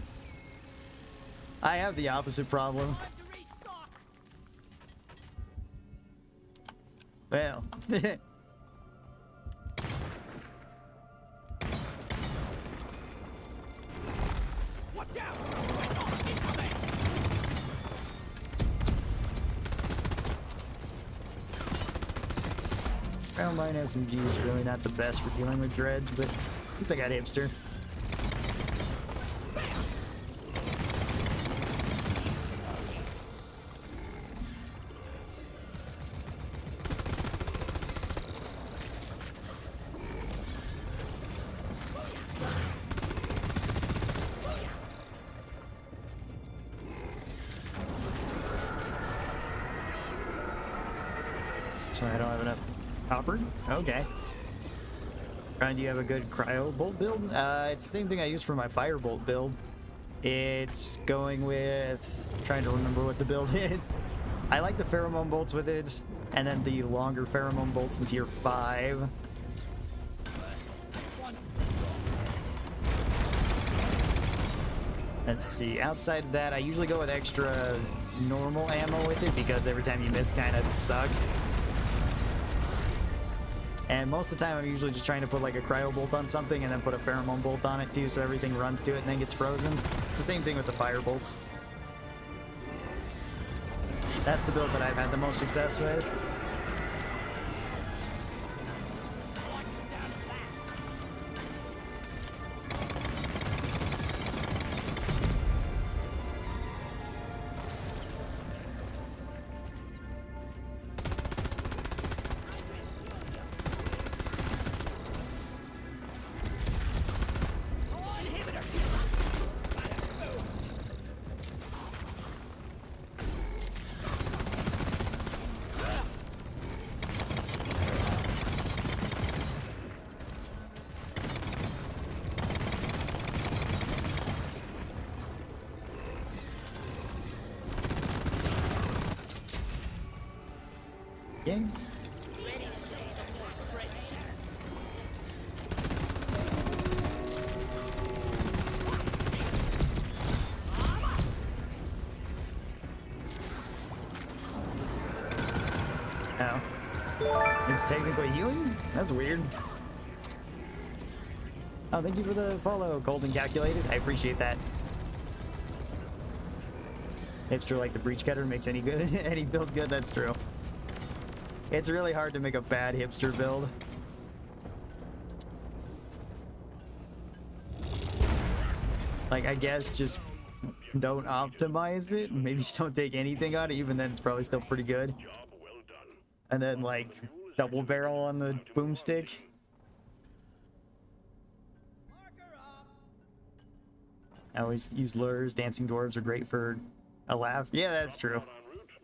A: I have the opposite problem.
B: Time to restock.
A: Well.
B: Watch out! Resource incoming!
A: Ground mine SMG is really not the best for dealing with dreads, but at least I got hipster. So I don't have enough copper? Okay. Ryan, do you have a good cryo bolt build? It's the same thing I use for my firebolt build. It's going with... trying to remember what the build is. I like the pheromone bolts with it, and then the longer pheromone bolts in tier 5. Let's see, outside of that, I usually go with extra normal ammo with it because every time you miss kind of sucks. And most of the time I'm usually just trying to put like a cryo bolt on something and then put a pheromone bolt on it too so everything runs to it and then gets frozen. It's the same thing with the fire bolts. That's the build that I've had the most success with. Gang. Oh. It's technically healing? That's weird. Oh, thank you for the follow, Golden Calculated. I appreciate that. Hipster like the breach cutter makes any good, any build good, that's true. It's really hard to make a bad hipster build. Like, I guess just don't optimize it. Maybe just don't take anything on it. Even then, it's probably still pretty good. And then, like, double barrel on the boomstick. I always use lures. Dancing dwarves are great for a laugh. Yeah, that's true.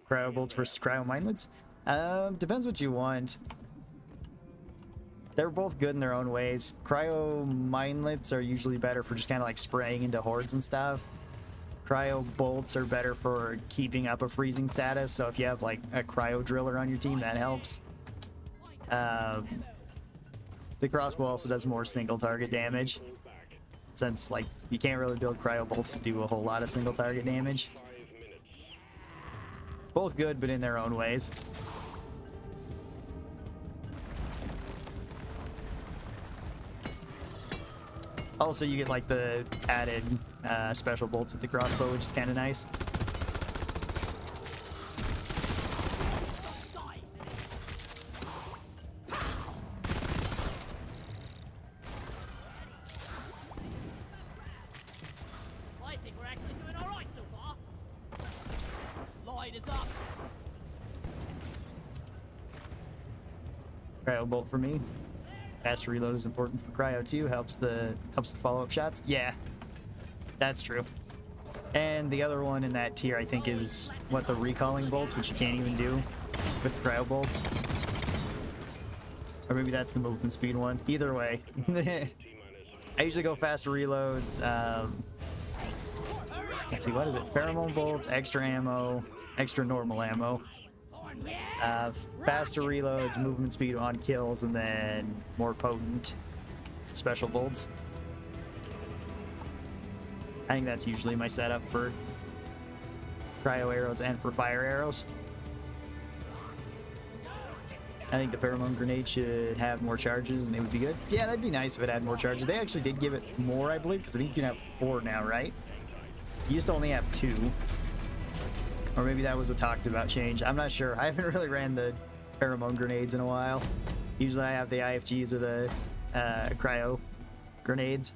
A: Cryo bolts versus cryo minelets. Depends what you want. They're both good in their own ways. Cryo minelets are usually better for just kind of like spraying into hordes and stuff. Cryo bolts are better for keeping up a freezing status, so if you have like a cryo driller on your team, that helps. The crossbow also does more single target damage, since like you can't really build cryo bolts to do a whole lot of single target damage. Both good, but in their own ways. Also, you get like the added special bolts with the crossbow, which is kind of nice.
B: I think we're actually doing all right so far. Light is up.
A: Cryo bolt for me. Faster reload is important for cryo too. Helps the follow-up shots. Yeah, that's true. And the other one in that tier, I think, is what the recalling bolts, which you can't even do with the cryo bolts. Or maybe that's the movement speed one. Either way, I usually go faster reloads. Let's see, what is it? Pheromone bolts, extra ammo, extra normal ammo. Faster reloads, movement speed on kills, and then more potent special bolts. I think that's usually my setup for cryo arrows and for fire arrows. I think the pheromone grenade should have more charges and it would be good. Yeah, that'd be nice if it had more charges. They actually did give it more, I believe, because I think you can have 4 now, right? You used to only have 2. Or maybe that was a talked about change. I'm not sure. I haven't really ran the pheromone grenades in a while. Usually I have the IFGs or the cryo grenades.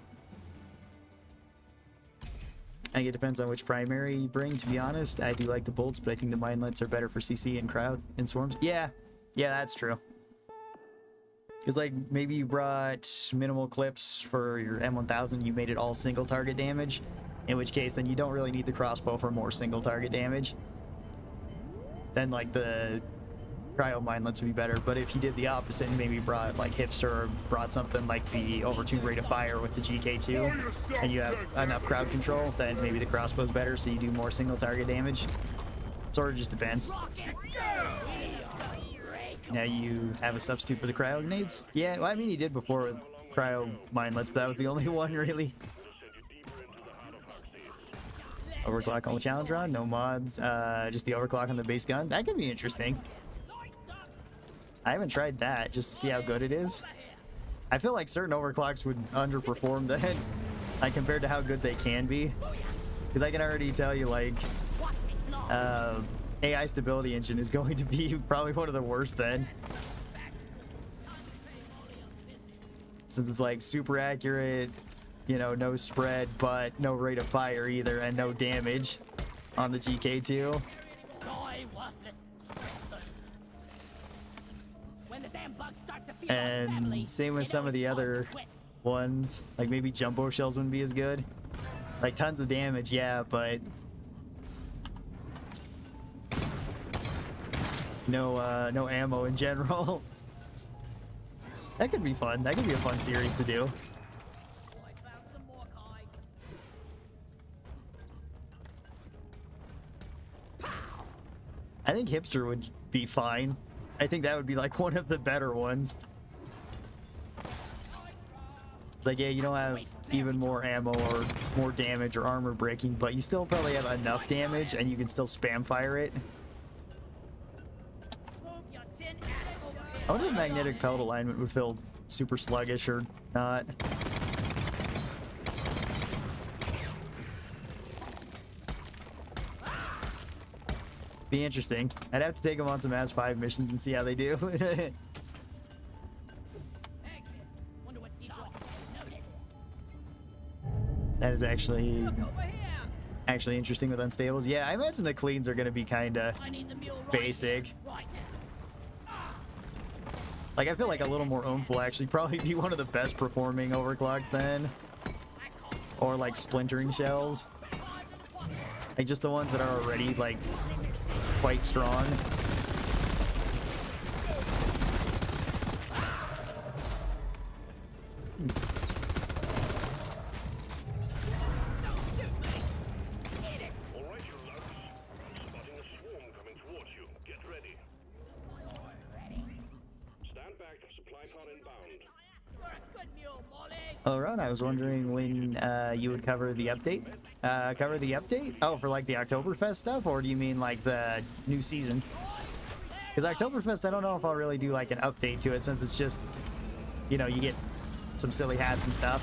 A: I think it depends on which primary you bring, to be honest. I do like the bolts, but I think the mindlets are better for CC and crowd and swarms. Yeah, that's true. Because like maybe you brought minimal clips for your M1000, you made it all single target damage. In which case, then you don't really need the crossbow for more single target damage. Then, like, the cryo mindlets would be better. But if you did the opposite and maybe brought, like, hipster or brought something like the overtuned rate of fire with the GK2, and you have enough crowd control, then maybe the crossbow's better, so you do more single target damage. Sort of just depends. Now you have a substitute for the cryo grenades? Yeah, well, I mean, you did before with cryo mindlets, but that was the only one, really. Overclock on the challenge run, no mods, just the overclock on the base gun. That could be interesting. I haven't tried that just to see how good it is. I feel like certain overclocks would underperform that, like compared to how good they can be. Because I can already tell you, like, AI stability engine is going to be probably one of the worst then. Since it's like super accurate, you know, no spread, but no rate of fire either, and no damage on the GK2. And same with some of the other ones, like maybe jumbo shells wouldn't be as good. Like tons of damage, yeah, but no ammo in general. That could be fun. That could be a fun series to do. I think hipster would be fine. I think that would be like one of the better ones. It's like, yeah, you don't have even more ammo or more damage or armor breaking, but you still probably have enough damage and you can still spam fire it. I wonder if magnetic pelt alignment would feel super sluggish or not. Be interesting. I'd have to take them on some As 5 missions and see how they do. That is actually interesting with unstables. Yeah, I imagine the cleans are going to be kind of basic. Like, I feel like a little more oomph will actually probably be one of the best performing overclocks then. Or like splintering shells. Like just the ones that are already like quite strong.
D: Icon inbound.
B: You're a good mule, Molly.
A: Oh, Ron, I was wondering when you would cover the update. Cover the update? Oh, for like the Oktoberfest stuff, or do you mean like the new season? Because Oktoberfest, I don't know if I'll really do like an update to it, since it's just, you know, you get some silly hats and stuff.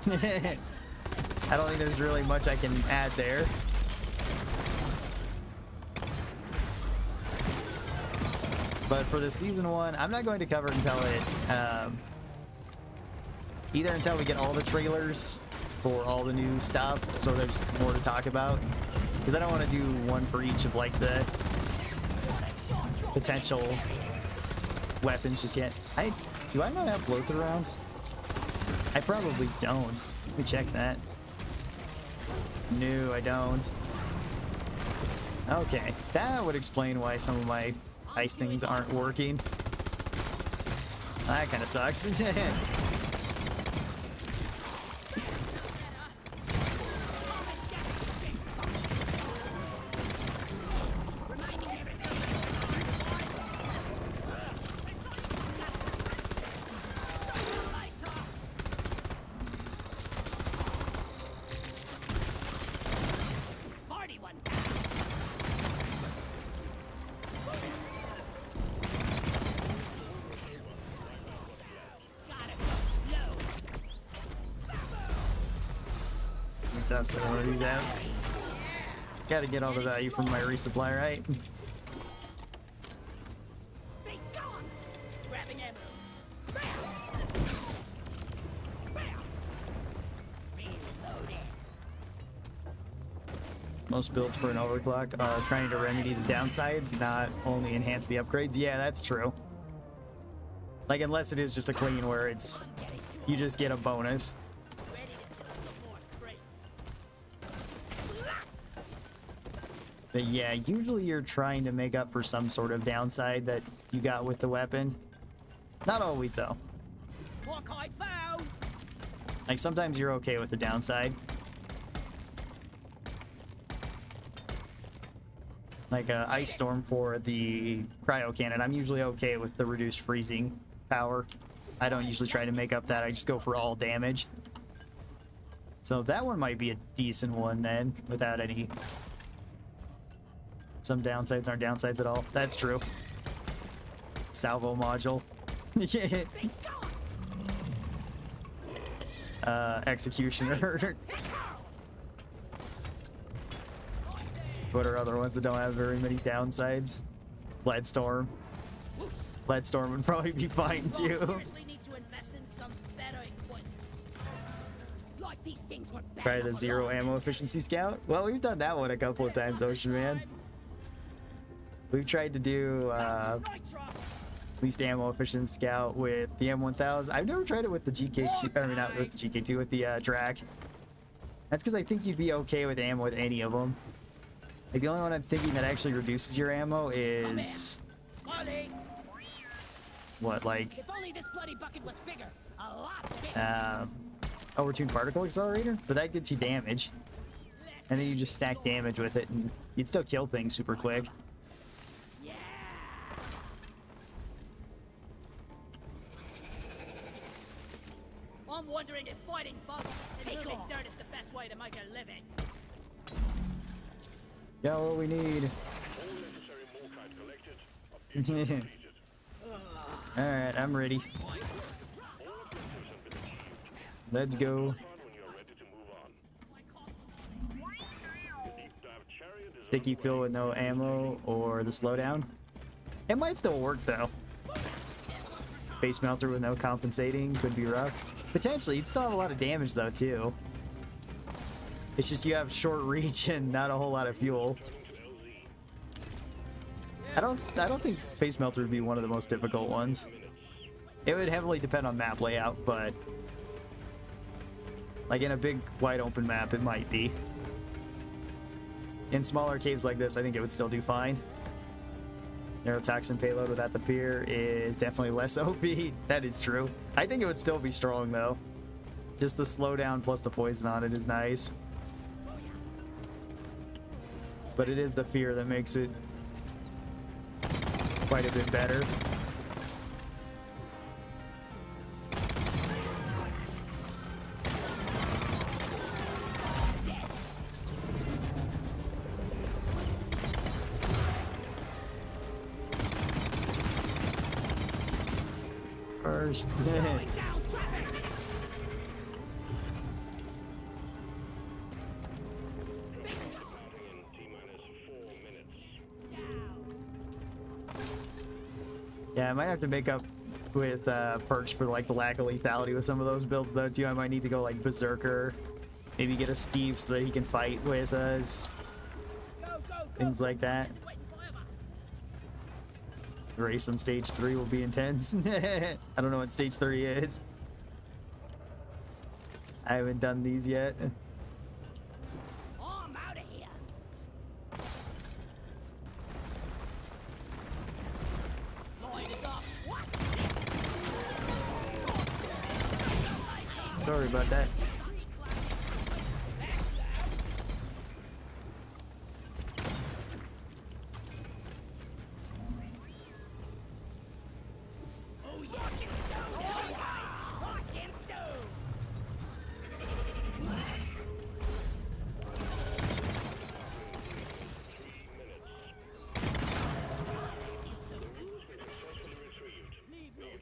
A: I don't think there's really much I can add there. But for the season 1, I'm not going to cover it until it, either until we get all the trailers for all the new stuff, so there's more to talk about. Because I don't want to do one for each of like the potential weapons just yet. Do I not have blow-through rounds? I probably don't. Let me check that. No, I don't. Okay, that would explain why some of my ice things aren't working. That kind of sucks.
B: Party one. Gotta go slow.
A: That's what I want to do that. Gotta get all the value from my resupply, right?
B: Be gone. Grabbing ammo. Bam. Bam. Reloading.
A: Most builds for an overclock are trying to remedy the downsides, not only enhance the upgrades. Yeah, that's true. Like, unless it is just a clean where it's, you just get a bonus.
B: Ready to put some more crates.
A: But yeah, usually you're trying to make up for some sort of downside that you got with the weapon. Not always, though.
B: Hawkeye found.
A: Like, sometimes you're okay with the downside. Like Ice Storm for the cryo cannon, I'm usually okay with the reduced freezing power. I don't usually try to make up that, I just go for all damage. So that one might be a decent one then, without any... Some downsides aren't downsides at all. That's true. Salvo module. Executioner. What are other ones that don't have very many downsides? Leadstorm. Leadstorm would probably be fine too.
B: Seriously need to invest in some better equipment. Like these things were bad
A: Try the
B: enough
A: 0
B: alone.
A: ammo efficiency scout. Well, we've done that one a couple of times, Ocean Man. We've tried to do
B: Nitro.
A: least ammo efficient scout with the M1000. I've never tried it with the GK2. I mean, not with the GK2, with the Drac. That's because I think you'd be okay with ammo with any of them. Like, the only one I'm thinking that actually reduces your ammo is...
B: Molly,
A: What, like...
B: if only this bloody bucket was bigger. A lot bigger.
A: Overtuned particle accelerator? But that gets you damage. And then you just stack damage with it, and you'd still kill things super quick.
B: Yeah. I'm wondering if fighting bugs and moving dirt is the best way to make a living.
A: Yeah, what we need.
D: All necessary Morkite collected. Objectives completed.
A: Alright, I'm ready.
D: All objectives have been achieved.
A: Let's go.
D: Fun when you're ready to move on. Deep dive chariot is
A: Sticky fill with no ammo or the slowdown. It might still work though. Base melter with no compensating could be rough. Potentially, you'd still have a lot of damage though too. It's just you have short reach and not a whole lot of fuel. I don't think face melter would be one of the most difficult ones. It would heavily depend on map layout, but like in a big wide open map it might be. In smaller caves like this, I think it would still do fine. Neurotoxin payload without the fear is definitely less OP. That is true. I think it would still be strong though. Just the slowdown plus the poison on it is nice. But it is the fear that makes it quite a bit better. first.
B: Going down traffic.
D: Departing in T-minus 4 minutes.
A: Yeah, I might have to make up with perks for like the lack of lethality with some of those builds though too. I might need to go like Berserker, maybe get a Steve so that he can fight with us, things like that. The race on stage 3 will be intense. I don't know what stage 3 is. I haven't done these yet.
B: Oh, I'm out of here. Line is up. What?
A: Sorry about that.
B: Oh, yeah. Rock and stone.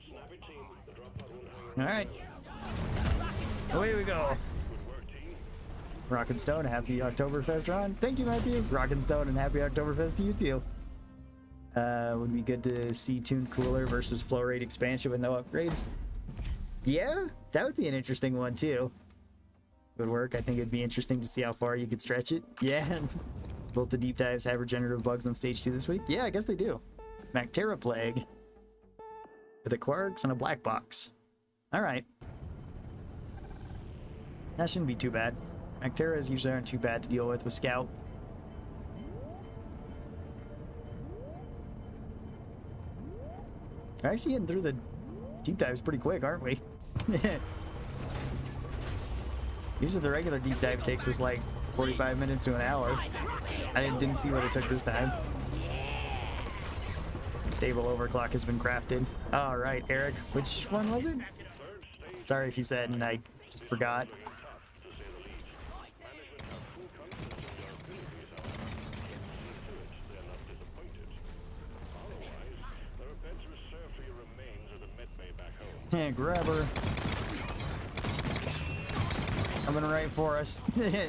D: Snappy team, the drop pod won't hang
A: All right, away we go.
D: Good work, team.
A: Rock and Stone, happy Oktoberfest, Ron. Thank you, Matthew. Rock and Stone, and happy Oktoberfest to you too. Would be good to see tuned cooler versus flow rate expansion with no upgrades. Yeah, that would be an interesting one too. Would work. I think it'd be interesting to see how far you could stretch it. Yeah. Both the deep dives have regenerative bugs on stage 2 this week. Yeah, I guess they do. Mactera Plague with a Quarks and a black box. All right. That shouldn't be too bad. Macteras usually aren't too bad to deal with Scout. We're actually getting through the deep dives pretty quick, aren't we? Usually the regular deep dive takes us like 45 minutes to an hour. I didn't see what it took this time. Stable overclock has been crafted. All right, Eric, which one was it? Sorry if you said and I just forgot. Yeah, grab her. Coming right for us. Yeah.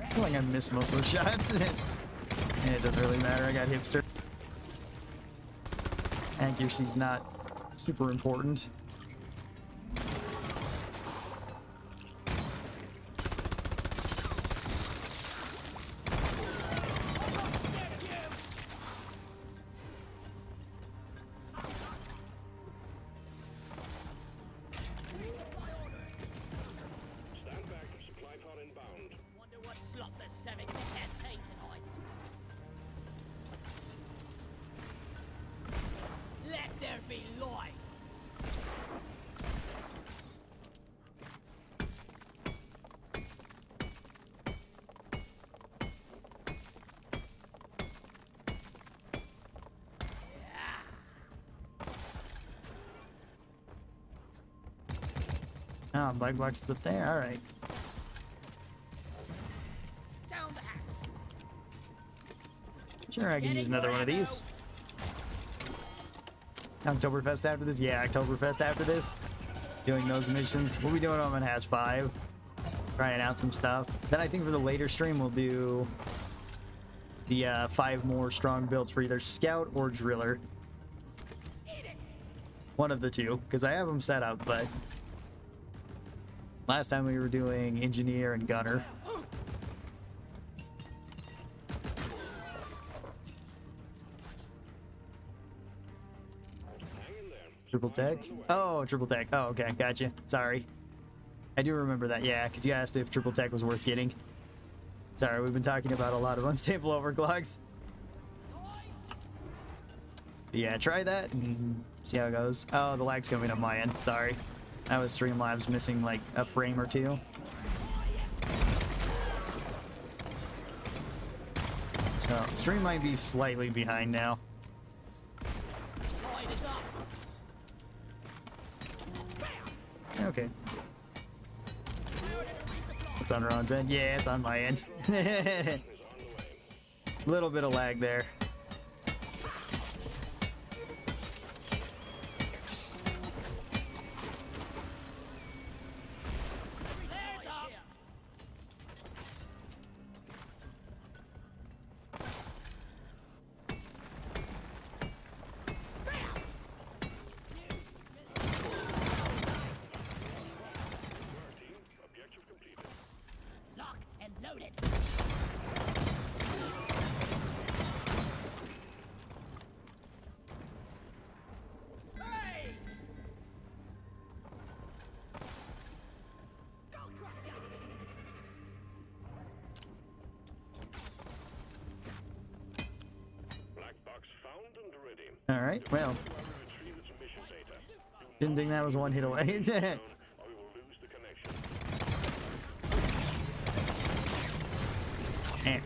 A: I feel like I missed most of those shots. And it doesn't really matter. I got hipster. Accuracy's not super important.
D: Stand back, supply pod inbound.
B: Wonder what slot the 7 can't take tonight. Let there be light.
A: Oh, black box is up there. All right.
B: Down the hatch.
A: Sure, I can use another one of these. Oktoberfest after this? Yeah, Oktoberfest after this. Doing those missions. We'll be doing them on Has 5. Trying out some stuff. Then I think for the later stream, we'll do the 5 more strong builds for either Scout or Driller. One of the two, because I have them set up, but last time we were doing Engineer and Gunner. Triple tech? Oh, triple tech. Oh, okay, gotcha. Sorry. I do remember that, yeah, because you asked if triple tech was worth getting. Sorry, we've been talking about a lot of unstable overclocks. But yeah, try that and see how it goes. Oh, the lag's coming up my end. Sorry. I was Streamlabs missing like a frame or two. So, stream might be slightly behind now.
B: Light is up.
A: Okay. It's on Ron's end. Yeah, it's on my end. Little bit of lag there.
B: Flares up.
D: Objective completed.
B: Locked and loaded. Hey! Go Crusher!
D: Black box found and ready.
A: All right. Well,
D: Retrieve its mission data.
A: didn't think that was one hit away.
D: Or we will lose the connection.
A: Eh.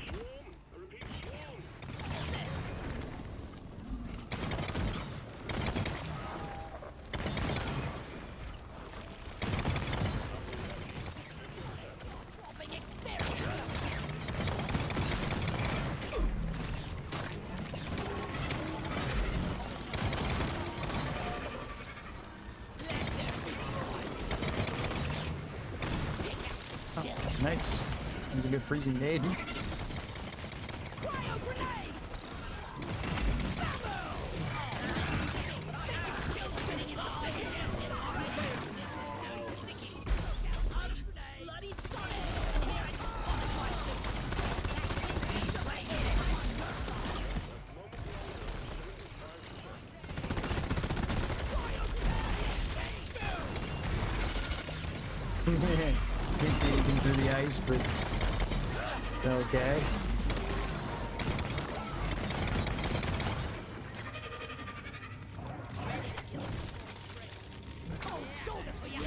D: Swarm! I repeat, swarm!
B: Dropping experience.
A: Nice. That was a good freezing nade.
B: Cryo grenade! Bloody
A: Can't see anything through the ice, but it's okay.
B: cold shoulder for you.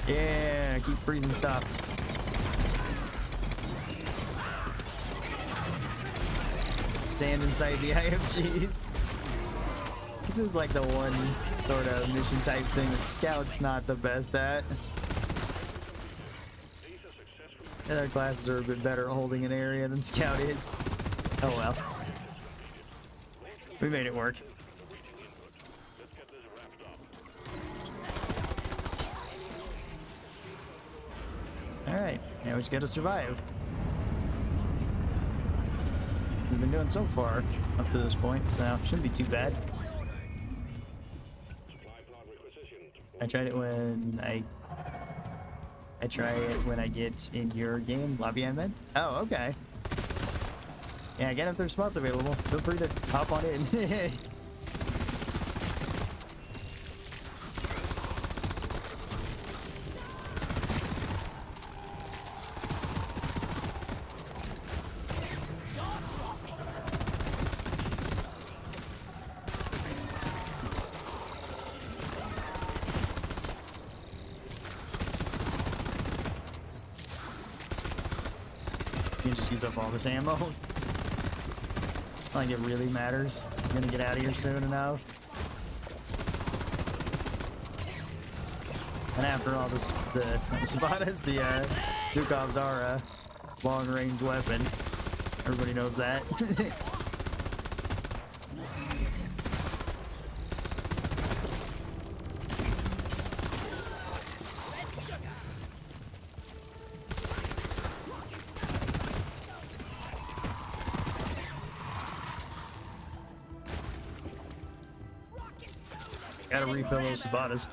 A: Yeah, keep freezing stuff. Stand inside the IFGs. This is like the one sort of mission type thing that Scout's not the best at. And our classes are a bit better at holding an area than Scout is. Oh well. We made it work.
D: Let's get this wrapped up.
A: Alright, now we just gotta survive. We've been doing so far up to this point, so shouldn't be too bad.
D: Supply plot requisitioned.
A: I tried it when I try it when I get in your game, Lobby Med. Oh, okay. Yeah, again, if there's spots available, feel free to hop on in. You just use up all this ammo. Not like it really matters. I'm gonna get out of here soon enough. And after all this, the Sabatas, the Dukovs are a long-range weapon. Everybody knows that. Gotta refill those Sabatas.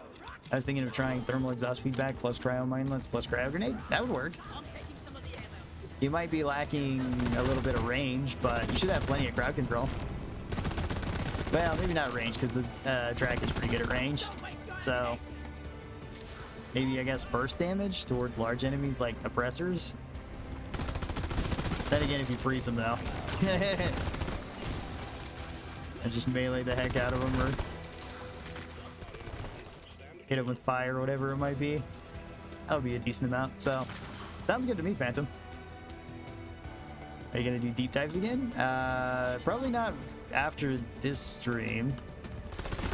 A: I was thinking of trying thermal exhaust feedback plus cryo minelets plus cryo grenade. That would work.
B: I'm taking some of the ammo.
A: You might be lacking a little bit of range, but you should have plenty of crowd control. Well, maybe not range, because this track is pretty good at range. So, maybe, I guess, burst damage towards large enemies like oppressors. Then again, if you freeze them though. And just melee the heck out of them or hit them with fire or whatever it might be. That would be a decent amount. So, sounds good to me, Phantom. Are you gonna do deep dives again? Probably not after this stream.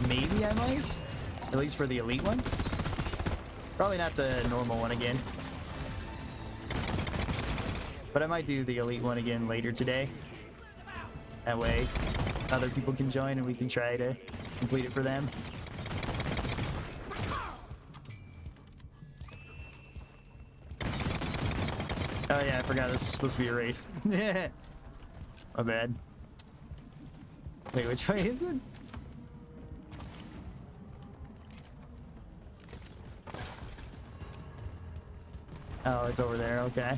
A: Maybe I might, at least for the elite one. Probably not the normal one again. But I might do the elite one again later today. That way, other people can join and we can try to complete it for them. Oh yeah, I forgot this was supposed to be a race. My bad. Wait, which way is it? Oh, it's over there, okay.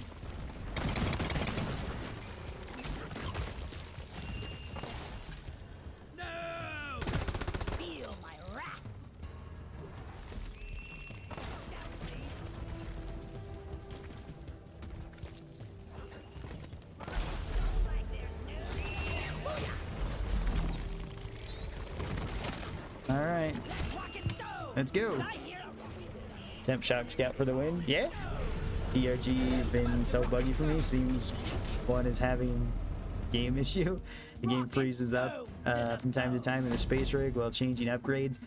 B: No! Feel my wrath.
A: All right, let's go. Temp shock scout for the win. Yeah. DRG been so buggy for me. Seems one is having game issue. The game freezes up from time to time in a space rig while changing upgrades,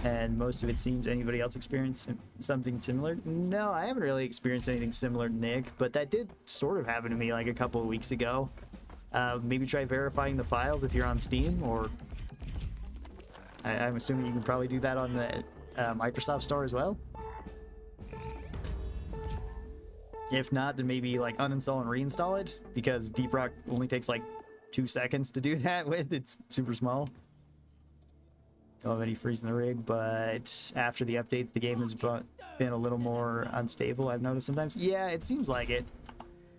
A: and most of it seems anybody else experience something similar. No, I haven't really experienced anything similar, Nick, but that did sort of happen to me like a couple of weeks ago. Maybe try verifying the files if you're on Steam, or I'm assuming you can probably do that on the Microsoft Store as well. If not, then maybe like uninstall and reinstall it, because Deep Rock only takes like 2 seconds to do that with. It's super small. Don't have any freeze in the rig, but after the updates, the game has been a little more unstable, I've noticed sometimes. Yeah, it seems like it.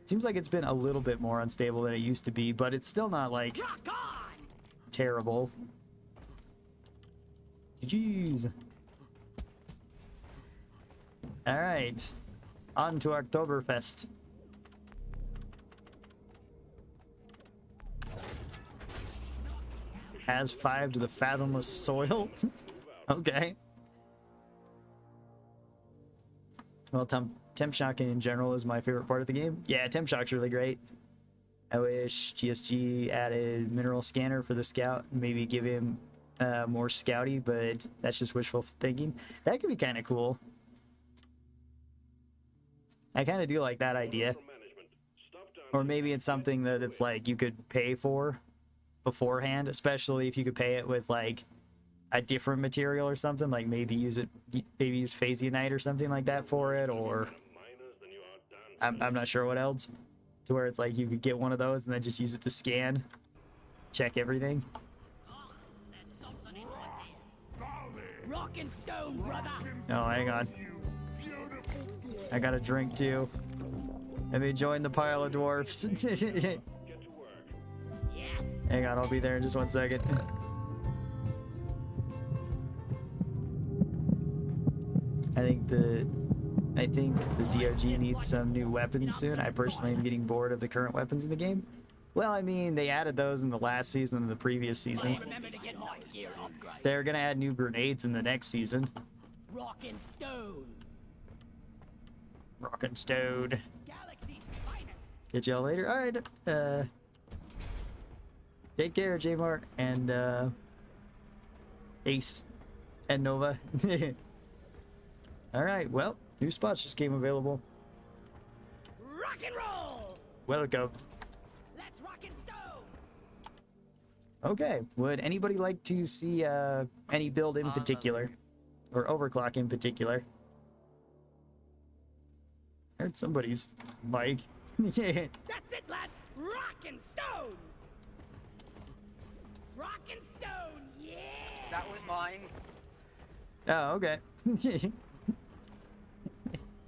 A: Seems like it's been a little bit more unstable than it used to be, but it's still not like terrible. Jeez. All right. On to Oktoberfest. Has 5 to the fathomless soil. Okay. Well, temp shocking in general is my favorite part of the game. Yeah, temp shock's really great. I wish GSG added mineral scanner for the scout. Maybe give him more scouty, but that's just wishful thinking. That could be kind of cool. I kind of do like that idea. Or maybe it's something that it's like you could pay for beforehand, especially if you could pay it with like a different material or something, like maybe use Phasianite or something like that for it, or I'm not sure what else, to where it's like you could get one of those and then just use it to scan, check everything.
B: Rock and stone, brother.
A: Oh, hang on. I got a drink too. Let me join the pile of dwarfs.
B: Yes.
A: Hang on, I'll be there in just 1 second. I think the DRG needs some new weapons soon. I personally am getting bored of the current weapons in the game. Well, I mean, they added those in the last season and the previous season.
B: Remember to get my gear upgrade.
A: They're gonna add new grenades in the next season.
B: Rock and stone.
A: Rock and stone.
B: Galaxy's finest.
A: Get y'all later. All right. Take care, J-Mark and Ace and Nova. All right. Well, new spots just came available.
B: Rock and roll.
A: Welcome.
B: Let's rock and stone.
A: Okay. Would anybody like to see any build in particular, or overclock in particular? I heard somebody's mic.
B: That's it, lads. Rock and stone. Rock and stone. Yeah.
E: That was mine.
A: Oh, okay.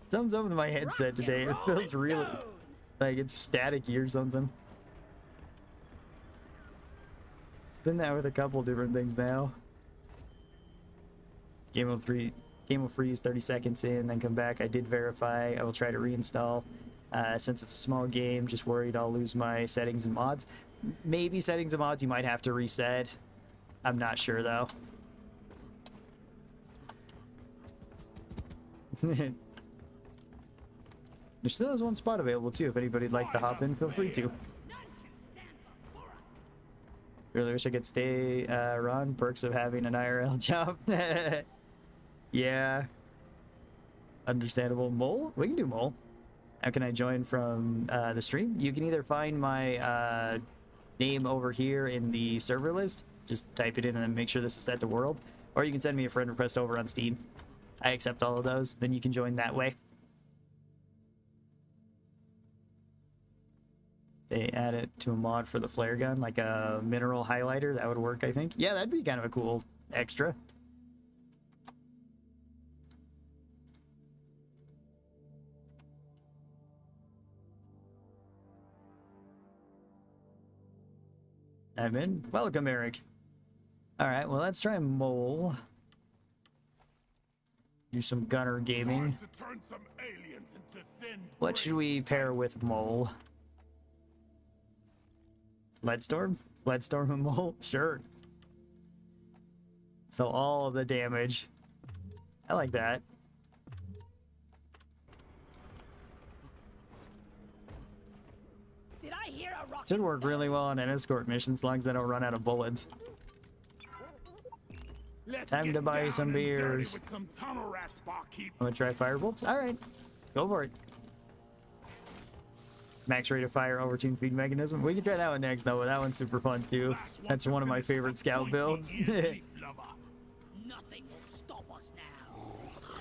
A: Something's over my headset today. It feels really like it's staticky or something. Been that with a couple different things now. Game will freeze 30 seconds in, then come back. I did verify. I will try to reinstall. Since it's a small game, just worried I'll lose my settings and mods. Maybe settings and mods you might have to reset. I'm not sure though. There still is one spot available too. If anybody'd like to hop in, feel free to. Really wish I could stay, Ron. Perks of having an IRL job. Yeah. Understandable. Mole? We can do mole. How can I join from the stream? You can either find my name over here in the server list. Just type it in and then make sure this is set to world. Or you can send me a friend request over on Steam. I accept all of those. Then you can join that way. They add it to a mod for the flare gun, like a mineral highlighter. That would work, I think. Yeah, that'd be kind of a cool extra. I'm in. Welcome, Eric. All right, well, let's try mole. Do some gunner gaming.
C: Time to turn some aliens into thin
A: What should we pair with mole? Leadstorm? Leadstorm and mole? Sure. So all of the damage. I like that.
B: Did I hear a rocket?
A: Should work really well on an escort mission as long as I don't run out of bullets.
C: Let's
A: Time
C: get
A: to buy
C: down
A: some
C: and dirty
A: beers.
C: with some tunnel rats, barkeep.
A: I'm gonna try firebolts. All right, go for it. Max rate of fire, overtune feed mechanism. We can try that one next, though. That one's super fun too. That's one of my favorite scout builds.
B: Nothing will stop us now.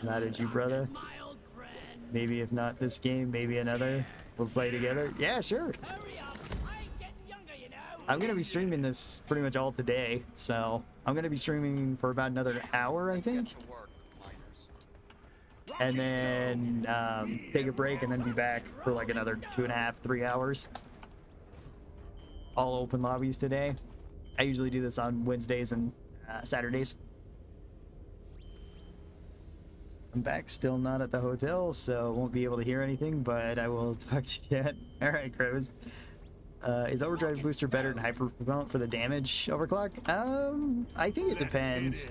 A: Not at you, brother.
B: My old friend.
A: Maybe if not this game, maybe another. We'll play together. Yeah, sure.
B: Hurry up. I ain't getting younger, you know.
A: I'm gonna be streaming this pretty much all today, so I'm gonna be streaming for about another hour, I think. And then take a break and then be back for like another 2.5, 3 hours. All open lobbies today. I usually do this on Wednesdays and Saturdays. I'm back, still not at the hotel, so won't be able to hear anything, but I will talk to chat. All right, Kravis. Is overdrive booster better than hyper propellant for the damage overclock? I think it depends.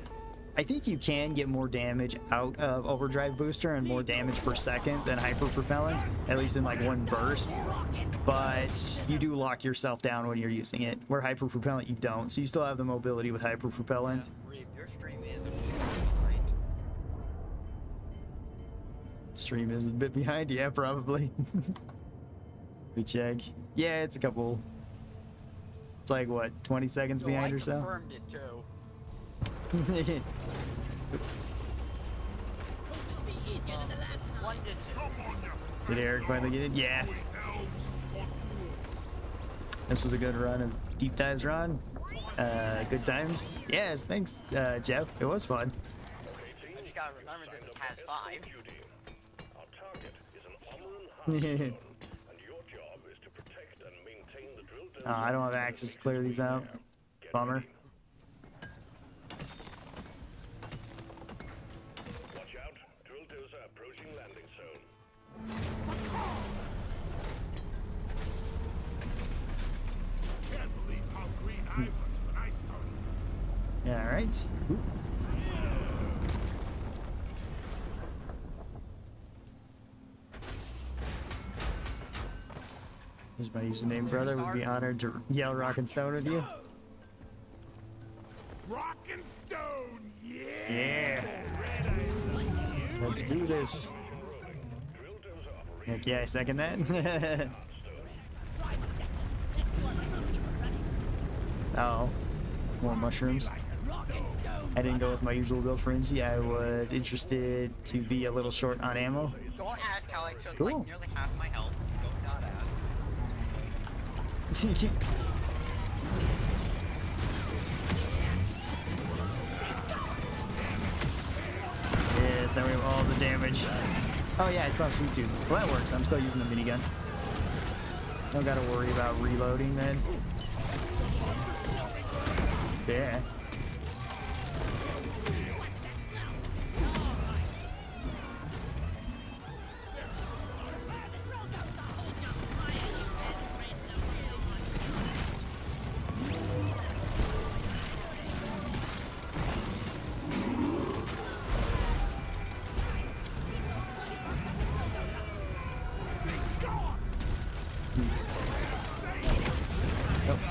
A: I think you can get more damage out of overdrive booster and more damage per second than hyper propellant, at least in like one burst. But you do lock yourself down when you're using it, where hyper propellant you don't. So you still have the mobility with hyper propellant.
E: Your stream is a few seconds behind.
A: Stream is a bit behind, yeah, probably. We check. Yeah, it's a couple. It's like what, 20 seconds
E: Yo,
A: behind
E: I
A: or so?
E: confirmed it too.
B: It'll be easier than the last time.
E: 1 to 2.
A: Did Eric finally get it? Yeah. This was a good run of deep dives, Ron. Good times. Yes, thanks, Jeff. It was fun.
E: I just gotta remember this is has 5.
D: Our target is an Omeran hard zone, and your job is to protect and maintain the drill down.
A: I don't have access to clear these out. Bummer.
D: Watch out, drill dozer approaching landing zone.
C: Can't believe how green I was when I started.
A: Yeah, all right. Oop. Here's my username, brother. Would be honored to yell rock and stone with you.
C: Rock and stone, yeah!
A: Yeah. Let's do this. Heck yeah, I second that. Oh, more mushrooms. I didn't go with my usual build frenzy. I was interested to be a little short on ammo.
E: Don't ask how I took
A: Cool.
E: like nearly half my health. Don't not ask.
A: Yes, now we have all the damage. Oh yeah, I still have sweet tooth. Well, that works. I'm still using the minigun. Don't gotta worry about reloading then. Yeah.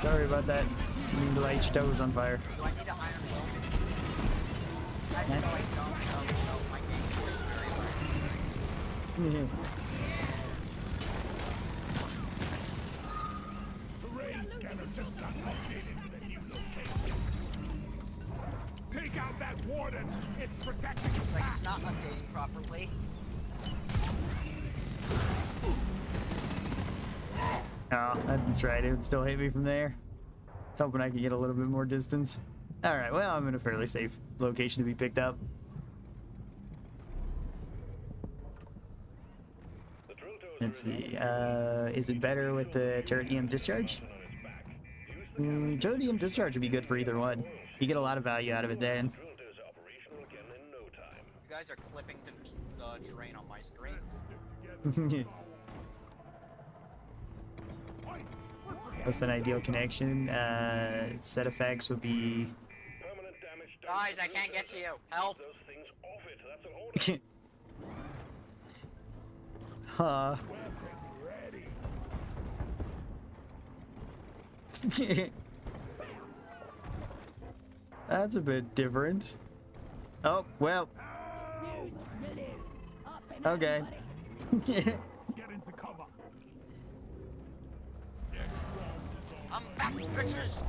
A: Sorry about that. I need to light your toes on fire.
E: Do I need an iron will? Actually, no, I don't. No, my game is very hard.
C: Terrain scanner just got updated with a new location. Take out that warden. It's protecting the
E: Like,
C: path.
E: it's not updating properly.
A: Oh, that's right. It would still hit me from there. I was hoping I could get a little bit more distance. Alright, well, I'm in a fairly safe location to be picked up. Let's see. Is it better with the turret-EM discharge? Turret-EM discharge would be good for either one. You get a lot of value out of it then.
E: You guys are clipping the terrain on my screen.
A: What's an ideal connection? Set effects would be...
E: Guys, I can't get to you. Help!
A: Huh. That's a bit different. Oh, well. Okay.
C: Get into cover.
E: I'm back, bitches!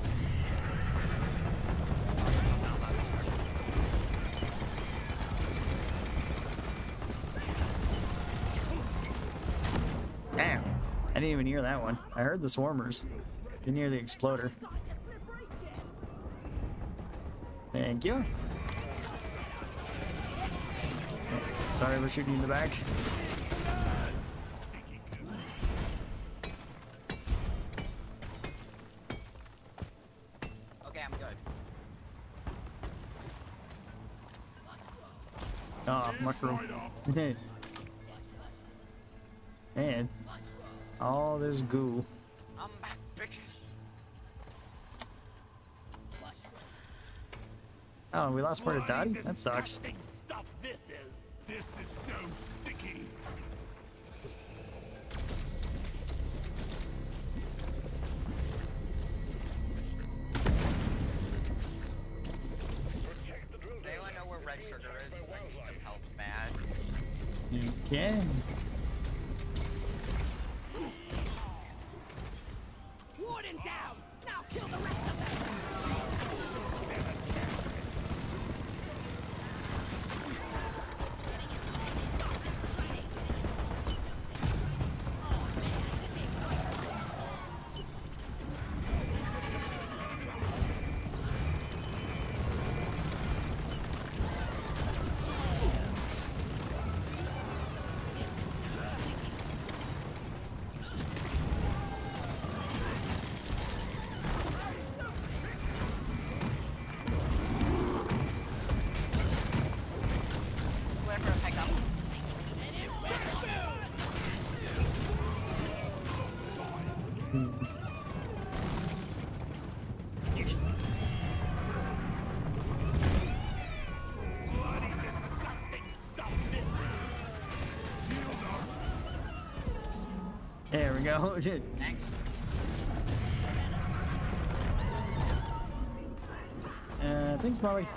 A: Damn. I didn't even hear that one. I heard the swarmers. Didn't hear the exploder. Thank you. Sorry for shooting you in the back.
E: Okay, I'm good.
A: Oh, mushroom. Man. All this goo.
E: I'm back, bitches!
A: Oh, we lost part of Dottie? That sucks.
C: Disgusting stuff this is. This is so sticky.
E: Does anyone know where red sugar is? I need some help bad.
A: You can.
B: Warden down! Now kill the rest of them!
E: Clear for a pickup.
C: Bloody disgusting stuff this is. Shield up.
A: There we go.
E: Thanks.
A: Thanks, Molly.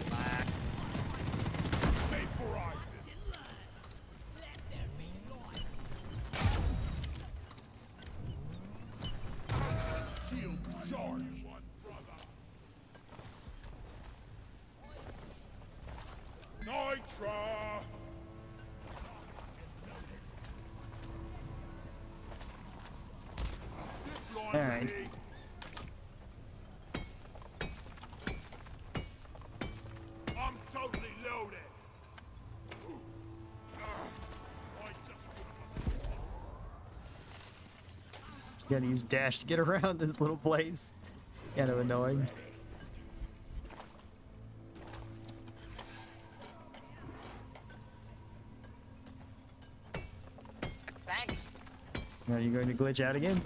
E: Black.
C: Vaporize it. Shield charge. One brother. Nitra. Zipline
A: All right.
C: ready. I'm totally loaded. I just put up a
A: You gotta use dash to get around this little place. Kind of annoying.
E: Thanks.
A: Are you going to glitch out again?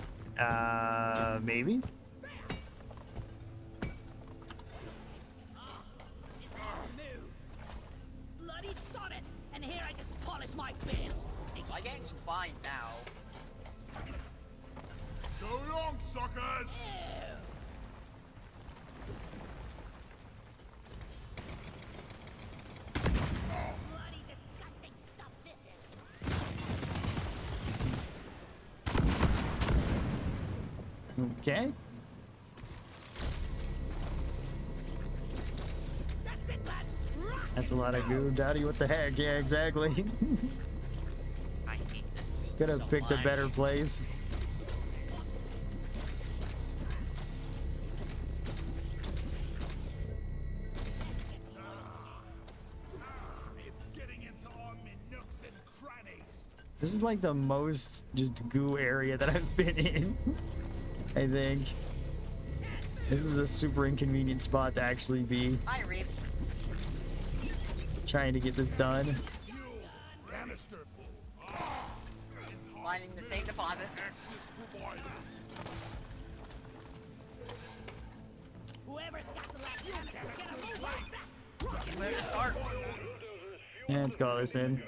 A: Maybe?
B: Bloody sod it! And here I just polish Polish my bits.
E: My game's fine now.
C: So long, suckers!
B: Bloody disgusting stuff this is.
A: Okay.
B: That's it, lad. Rock
A: That's a lot of goo. Daddy, what the heck? Yeah, exactly.
E: I hate this game
A: Could have
E: so
A: picked a
E: much.
A: better place.
C: It's getting into all my nooks and crannies.
A: This is like the most just goo area that I've been in. I think. This is a super inconvenient spot to actually be
E: Hi, Reap.
A: trying to get this done.
C: You canister full. It's
E: Mining the same deposit.
C: access provided.
B: Whoever's got the last canister, get a move on that. Rock
E: Clear to start.
A: Yeah, let's call this in.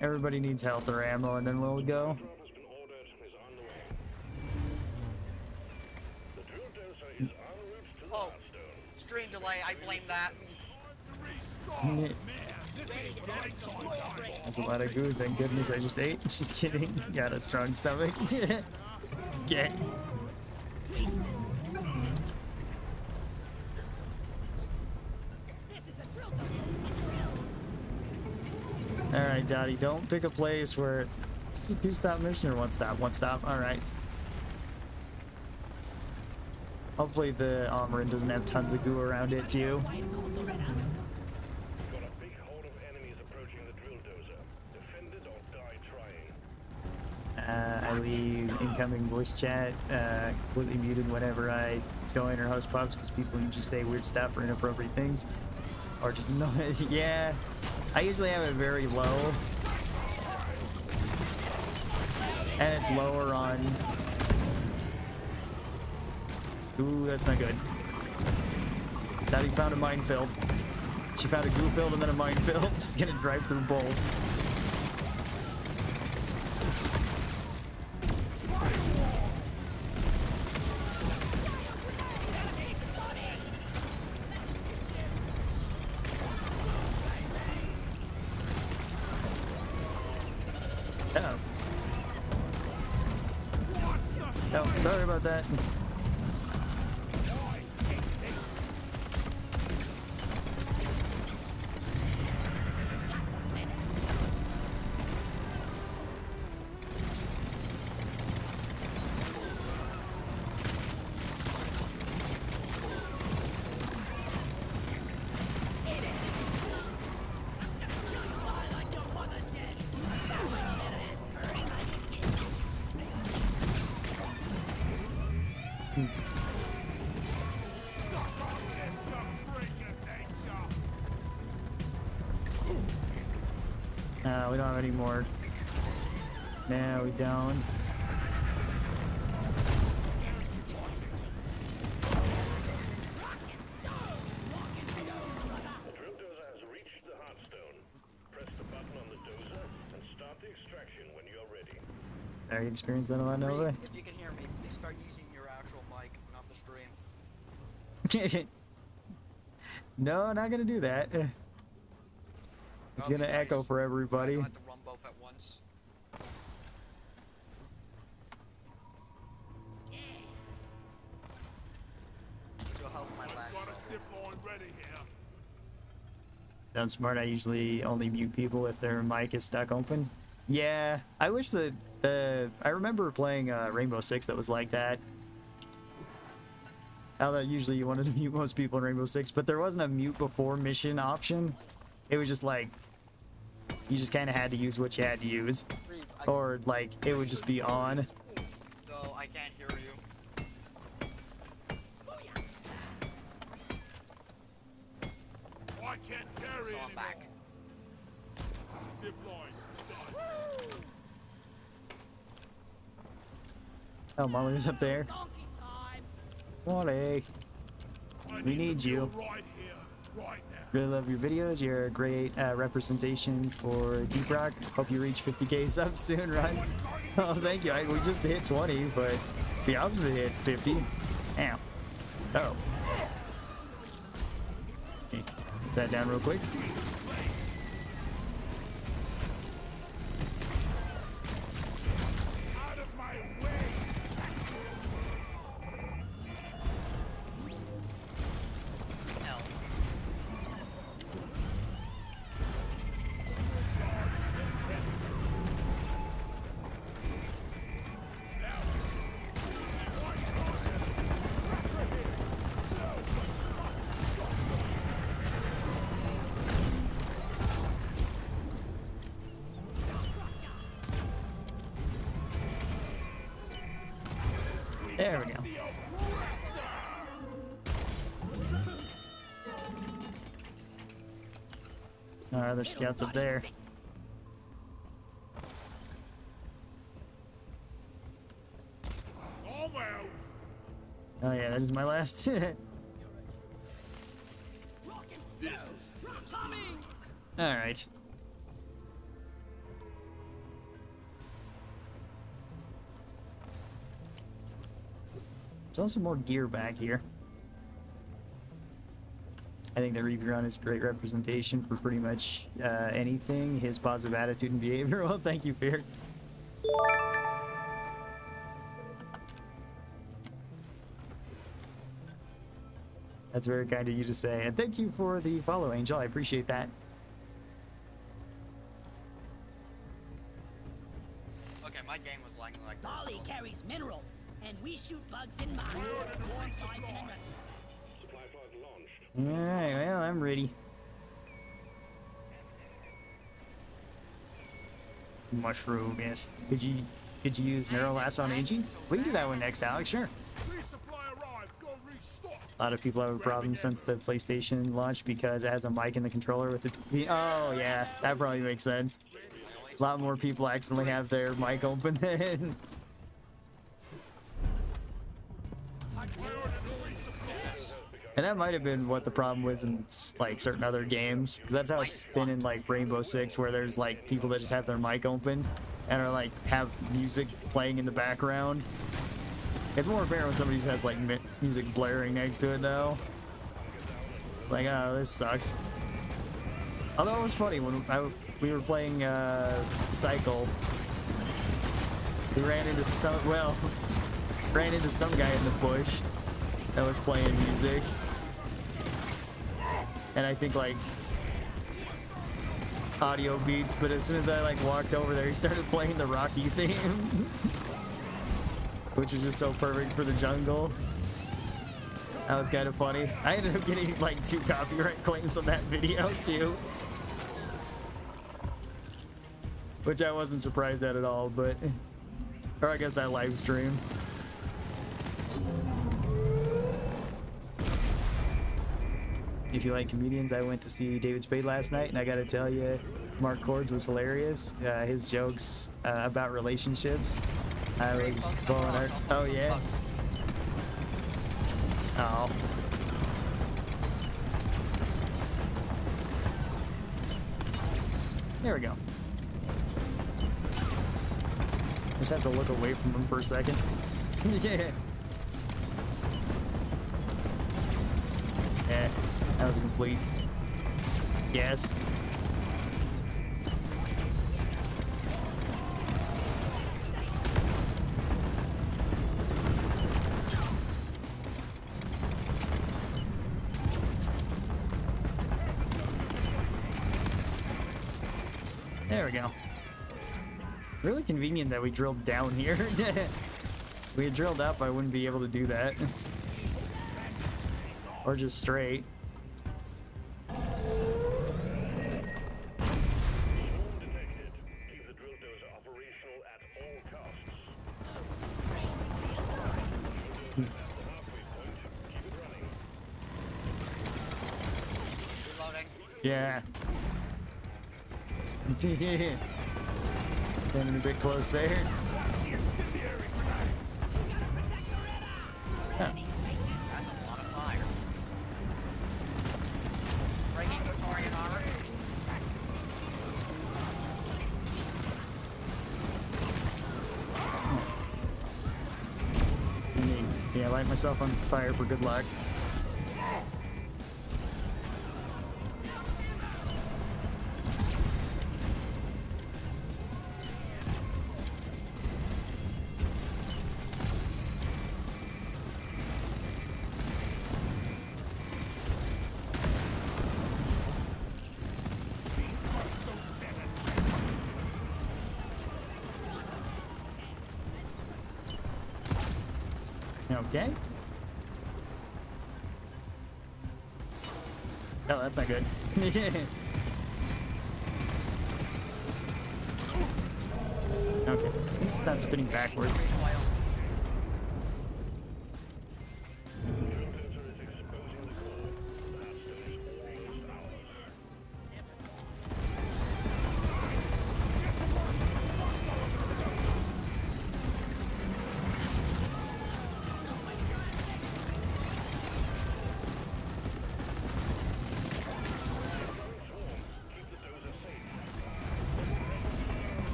A: Everybody needs health or ammo, and then we'll go.
D: Drop has been ordered and is on the way. The drill dozer is en route to the
E: Oh.
D: Hearthstone.
E: Stream delay. I blame that.
C: Restart. Man, this ain't what I signed
A: That's a lot of goo. Thank goodness I just ate. Just kidding. Got a strong stomach. Okay.
B: This is a drill dozer.
A: All right, Dottie. Don't pick a place where it's a two-stop mission or one stop. One stop. All right. Hopefully the Amarin doesn't have tons of goo around it too.
B: Why it's called Loadout.
D: Got a big horde of enemies approaching the drill dozer. Defend it or die trying.
A: I leave incoming voice chat completely muted whenever I join or host pubs because people usually say weird stuff or inappropriate things. Or just no. Yeah. I usually have it very low. And it's lower on. Ooh, that's not good. Daddy found a minefield. She found a goo field and then a minefield. She's gonna drive through both. Oh. Oh, sorry about that. We don't have any more. No, we don't.
D: The drill dozer has reached the Hearthstone. Press the button on the dozer and start the extraction when you're ready.
A: Are you experiencing that a lot, Nova?
E: Reap, if you can hear me, please start using your actual mic, not the stream.
A: No, not gonna do that. It's gonna
E: Okay,
A: echo
E: guys.
A: for everybody.
E: I don't have to run both at once. Go help my last.
C: Got a zip line ready here.
A: Sounds smart. I usually only mute people if their mic is stuck open. Yeah, I wish that I remember playing Rainbow Six that was like that. How that usually you wanted to mute most people in Rainbow Six, but there wasn't a mute before mission option. It was just like you just kind of had to use what you had to use,
E: Reap,
A: or like it would just be on.
E: No, I can't hear you.
C: I can't carry
E: So I'm
C: anymore.
E: back.
C: Zip line done.
A: Oh, Molly's up there.
B: Donkey time.
A: Molly.
C: I
A: We
C: to
A: need
C: feel
A: you.
C: right here, right now.
A: Really love your videos. You're a great representation for Deep Rock. Hope you reach 50k subs soon, Ryan. Oh, thank you. We just hit 20, but it'd be awesome to hit 50. Damn. Oh. Okay, put that down real quick.
C: Out of my way!
E: Hell.
A: There we go. Our other scouts up there.
C: I'm out!
A: Oh yeah, that is my last. All right. There's also more gear back here. I think that Reaper Run is a great representation for pretty much anything. His positive attitude and behavior. Well, thank you, Fear. That's very kind of you to say. And thank you for the follow, Angel. I appreciate that.
E: Okay, my game was lagging like this.
B: Dolly carries minerals, and we shoot bugs in mine. Life in a nutshell.
D: Supply pod launched.
A: Alright, well, I'm ready. Mushroom, yes. Could you use Neurolass on AG? We can do that one next, Alex, sure.
C: Resupply arrived! Go restock!
A: A lot of people have a problem since the PlayStation launched because it has a mic in the controller with the... Oh, yeah, that probably makes sense. A lot more people accidentally have their mic open than... And that might have been what the problem was in like certain other games, because that's how it's been in like Rainbow Six, where there's like people that just have their mic open and are like have music playing in the background. It's more fair when somebody just has like music blaring next to it, though. It's like, oh, this sucks. Although it was funny when we were playing Cycle, we ran into some guy in the bush that was playing music. And I think like audio beats, but as soon as I like walked over there, he started playing the Rocky theme, which is just so perfect for the jungle. That was kind of funny. I ended up getting like 2 copyright claims on that video too, which I wasn't surprised at all, but, or I guess that live stream. If you like comedians, I went to see David Spade last night, and I gotta tell you, Mark Cords was hilarious. His jokes about relationships, I was blowing out. Oh yeah. Oh. There we go. Just have to look away from him for a second. Yeah. Yeah. That was a complete guess. There we go. Really convenient that we drilled down here. If we had drilled up, I wouldn't be able to do that. Or just straight. Yeah. Standing a bit close there. Huh.
E: That's a lot of fire. Breaking
A: light myself on fire for good luck. Okay. Oh, that's not good. Okay, this is not spinning backwards.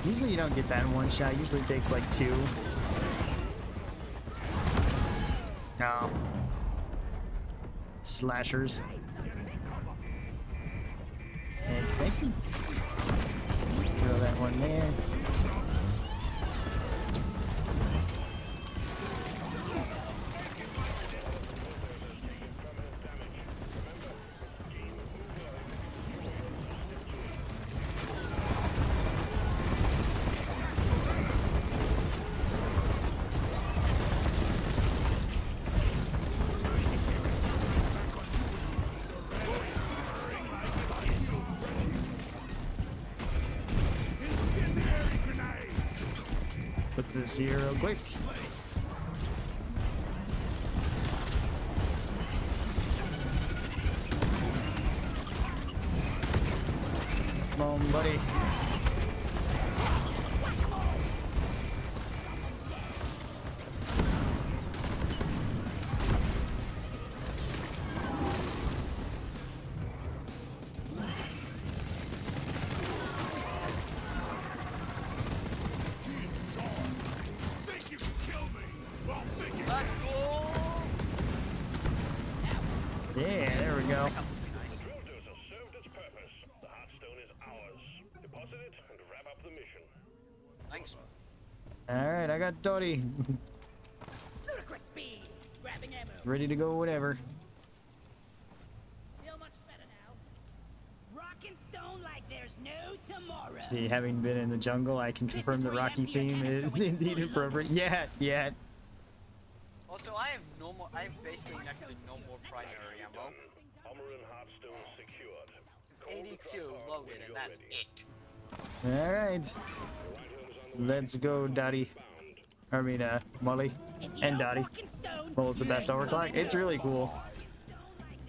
A: Usually you don't get that in one shot. Usually it takes like two. No. Slashers. Hey, thank you. Throw that one there. Put this here real quick. Come on, buddy.
E: Let's go!
A: Yeah, there we go.
E: That would be nice.
D: Drill dozer served its purpose. The Hearthstone is ours. Deposit it and wrap up the mission.
E: Thanks.
A: Alright, I got Dottie.
B: Ludicrous speed. Grabbing ammo.
A: Ready to go, whatever.
B: Feel much better now. Rockin' stone like there's no tomorrow.
A: See, having been in the jungle, I can confirm the Rocky theme is indeed appropriate. Yeah.
E: Also, I have no more. I have basically next to no more primary ammo.
D: Armor and Hearthstone secured.
E: 82 loaded, and that's it.
A: Alright. Let's go, Dottie. I mean, Molly. And Dottie. What was the best overclock? It's really cool.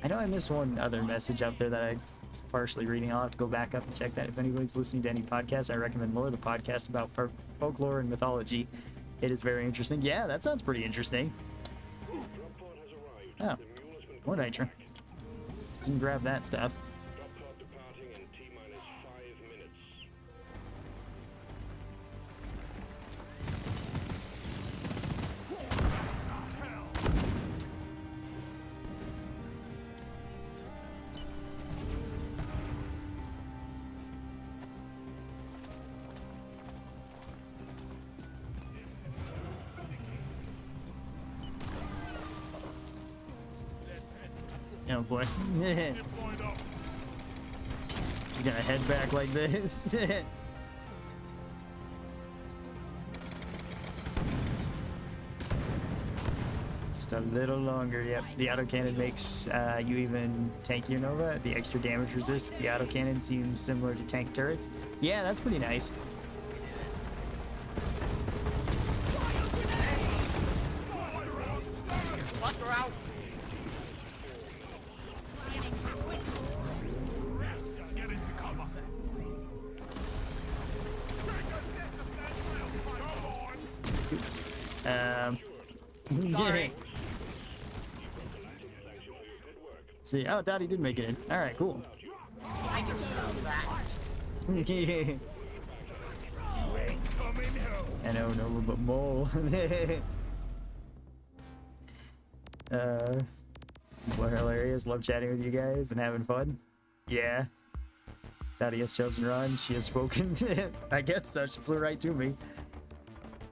A: I know I missed one other message up there that I was partially reading. I'll have to go back up and check that. If anybody's listening to any podcast, I recommend Lore, the podcast about folklore and mythology. It is very interesting. Yeah, that sounds pretty interesting. Oh, more nitro. You can grab that stuff.
D: Drop pod departing in T-minus 5 minutes.
A: Oh boy. You're gonna head back like this. Just a little longer. Yep, the autocannon makes you even tankier, Nova. The extra damage resist with the autocannon seems similar to tank turrets. Yeah, that's pretty nice.
E: Buster out!
C: Get into cover.
E: Sorry.
A: See, oh, Dottie did make it in. All right, cool.
E: I can smell that.
A: I know, no, but mole. Well, hilarious. Love chatting with you guys and having fun. Yeah. Daddy has chosen run. She has spoken. I guess so. She flew right to me.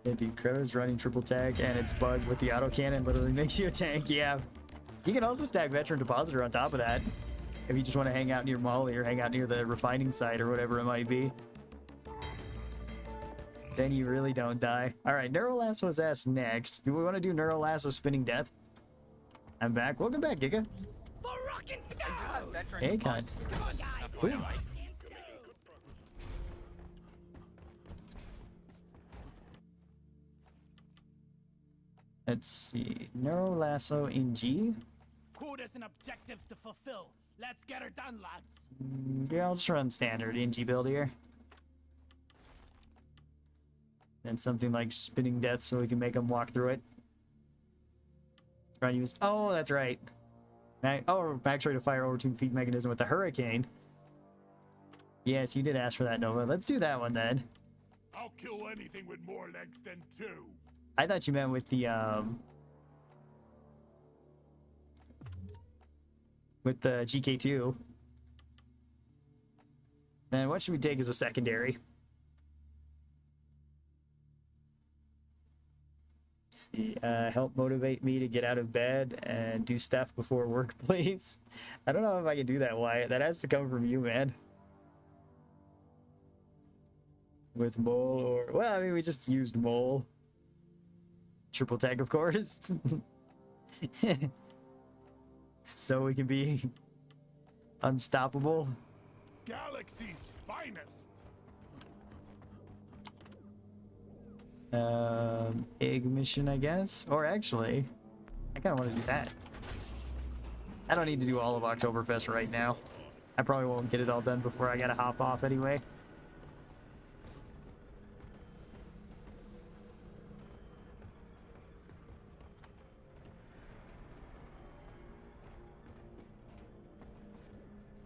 A: Yeah, dude, Crow's running triple tag and it's bugged with the autocannon. Literally makes you a tank. Yeah. You can also stack Veteran Depositor on top of that. If you just want to hang out near Molly or hang out near the refining site or whatever it might be. Then you really don't die. Alright, Neurolasso is asked next. Do we want to do Neurolasso Spinning Death? I'm back. Welcome back, Giga.
B: For rockin'
E: Hey, good,
B: stone!
E: veteran.
A: Hey, cunt.
B: Come on, guys!
A: Ooh. Let's see. Neurolasso in G.
F: Quotas and objectives to fulfill. Let's get her done, lads.
A: Yeah, I'll just run standard in G build here. Then something like Spinning Death so we can make them walk through it. Try to use. Oh, that's right. Max rate of fire over 2 feet mechanism with the Hurricane. Yes, you did ask for that, Nova. Let's do that one then.
C: I'll kill anything with more legs than 2.
A: I thought you meant with the GK2. Then what should we take as a secondary? See, help motivate me to get out of bed and do stuff before work, please. I don't know if I can do that, Wyatt. That has to come from you, man. With Mole or... Well, I mean, we just used Mole. Triple tag, of course. So we can be unstoppable.
C: Galaxy's finest.
A: Egg mission, I guess. Or actually, I kind of want to do that. I don't need to do all of Oktoberfest right now. I probably won't get it all done before I gotta hop off anyway.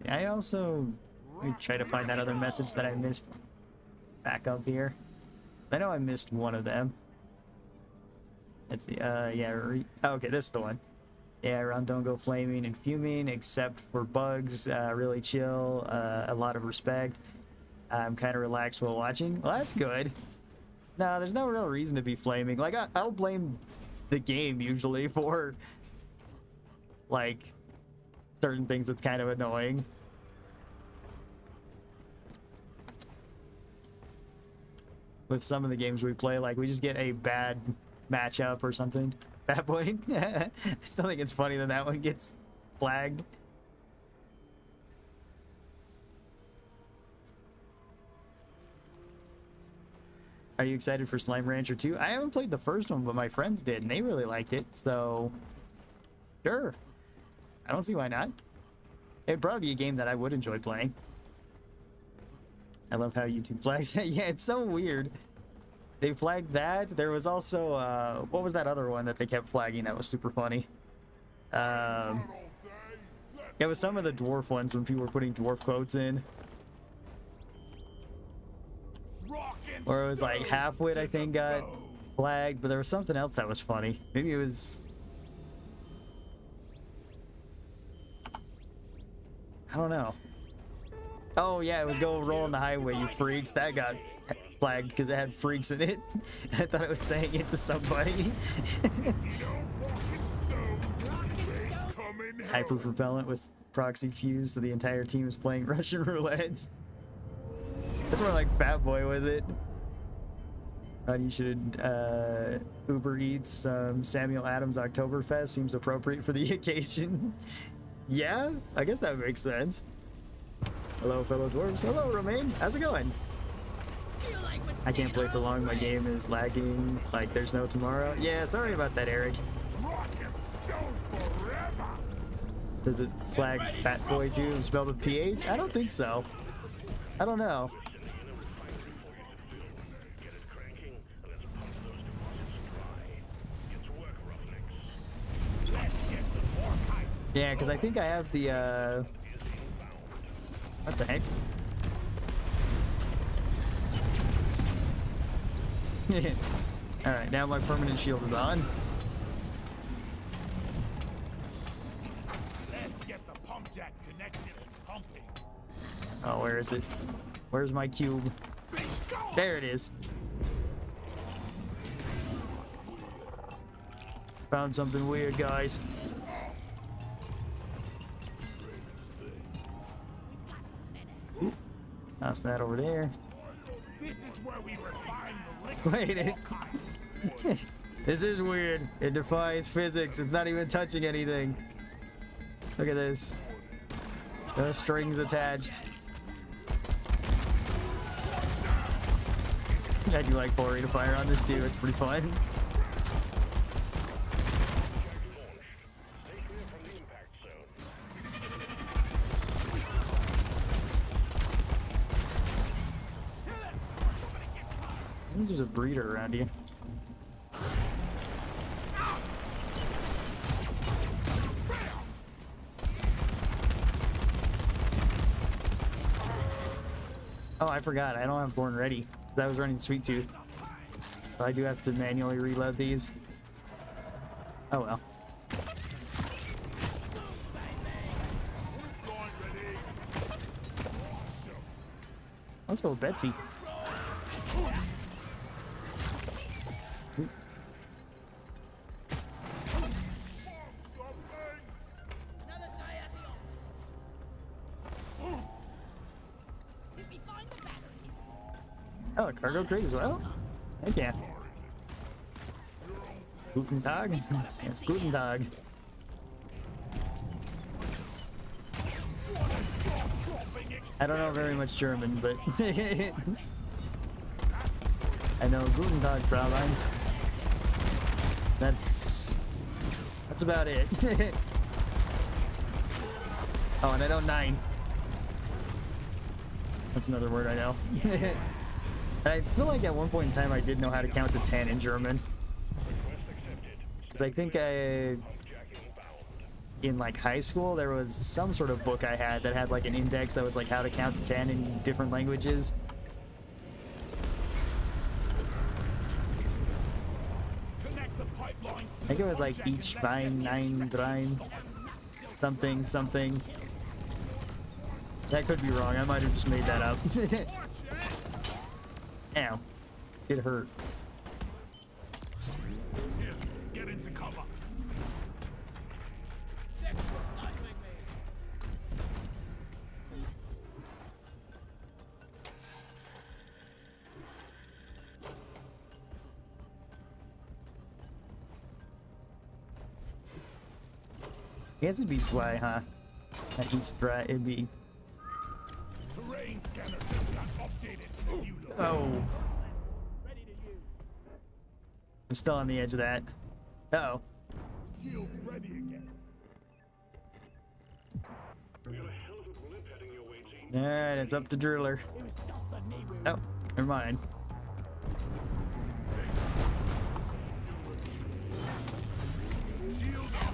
A: I also let me try to find that other message that I missed back up here. I know I missed one of them. Let's see. Yeah. Oh, okay, this is the one. Yeah, around don't go flaming and fuming, except for bugs. Really chill. A lot of respect. I'm kind of relaxed while watching. Well, that's good. No, there's no real reason to be flaming. Like, I'll blame the game usually for, like, certain things that's kind of annoying. With some of the games we play, like, we just get a bad matchup or something. Bad boy. I still think it's funny that that one gets flagged. Are you excited for Slime Rancher 2? I haven't played the first one, but my friends did, and they really liked it, so... Sure. I don't see why not. It'd probably be a game that I would enjoy playing. I love how YouTube flags that. Yeah, it's so weird. They flagged that. There was also, what was that other one that they kept flagging that was super funny? It was some of the dwarf ones when people were putting dwarf quotes in. Or it was like Halfwit, I think, got flagged, but there was something else that was funny. Maybe it was... I don't know. Oh yeah, it was Go Roll on the Highway, you freaks. That got flagged because it had freaks in it. I thought it was saying it to somebody. Hyper propellant with proxy fuse, so the entire team is playing Russian roulette. That's more like Fat Boy with it. You should Uber Eats Samuel Adams Oktoberfest. Seems appropriate for the occasion. Yeah, I guess that makes sense. Hello, fellow dwarves. Hello, Romaine. How's it going? I can't play for long. My game is lagging like there's no tomorrow. Yeah, sorry about that, Eric. Does it flag Fat Boy too, spelled with PH? I don't think so. I don't know. Yeah, because I think I have the, what the heck? Alright, now my permanent shield is on.
C: Let's get the pump jack connected and pumping.
A: Oh, where is it? Where's my cube? There it is. Found something weird, guys. Toss that over there.
C: This is where we refine the liquid.
A: Wait, this is weird. It defies physics. It's not even touching anything. Look at this. The strings attached. I do like full rate of fire on this too. It's pretty fun.
D: Stay clear from the impact zone.
A: There's a breeder around here. Oh, I forgot. I don't have Born Ready. I was running Sweet Tooth. So I do have to manually reload these. Oh well. Let's go with Betsy.
B: Another day at the office. Did we find the batteries?
A: Oh, a cargo crate as well? Heck yeah. Guten Tag? Yes, Guten Tag. I don't know very much German, but I know Guten Tag, Fraulein. That's about it. Oh, and I know 9. That's another word I know. I feel like at one point in time I did know how to count to 10 in German. Because I think in like high school there was some sort of book I had that had like an index that was like how to count to 10 in different languages. I think it was like each Wein, 9, Drein, something, something. That could be wrong. I might have just made that up. Ow. It hurt.
C: Here, get into cover.
A: I guess it'd be Swy, huh? At each threat, it'd be.
C: Terrain scanner just got updated to the new location.
A: Oh. I'm still on the edge of that. Uh-oh.
C: Shield ready again.
D: We got a hell of a blip heading your way, team.
A: Alright, it's up to Driller. Oh, never mind.
C: Shield up.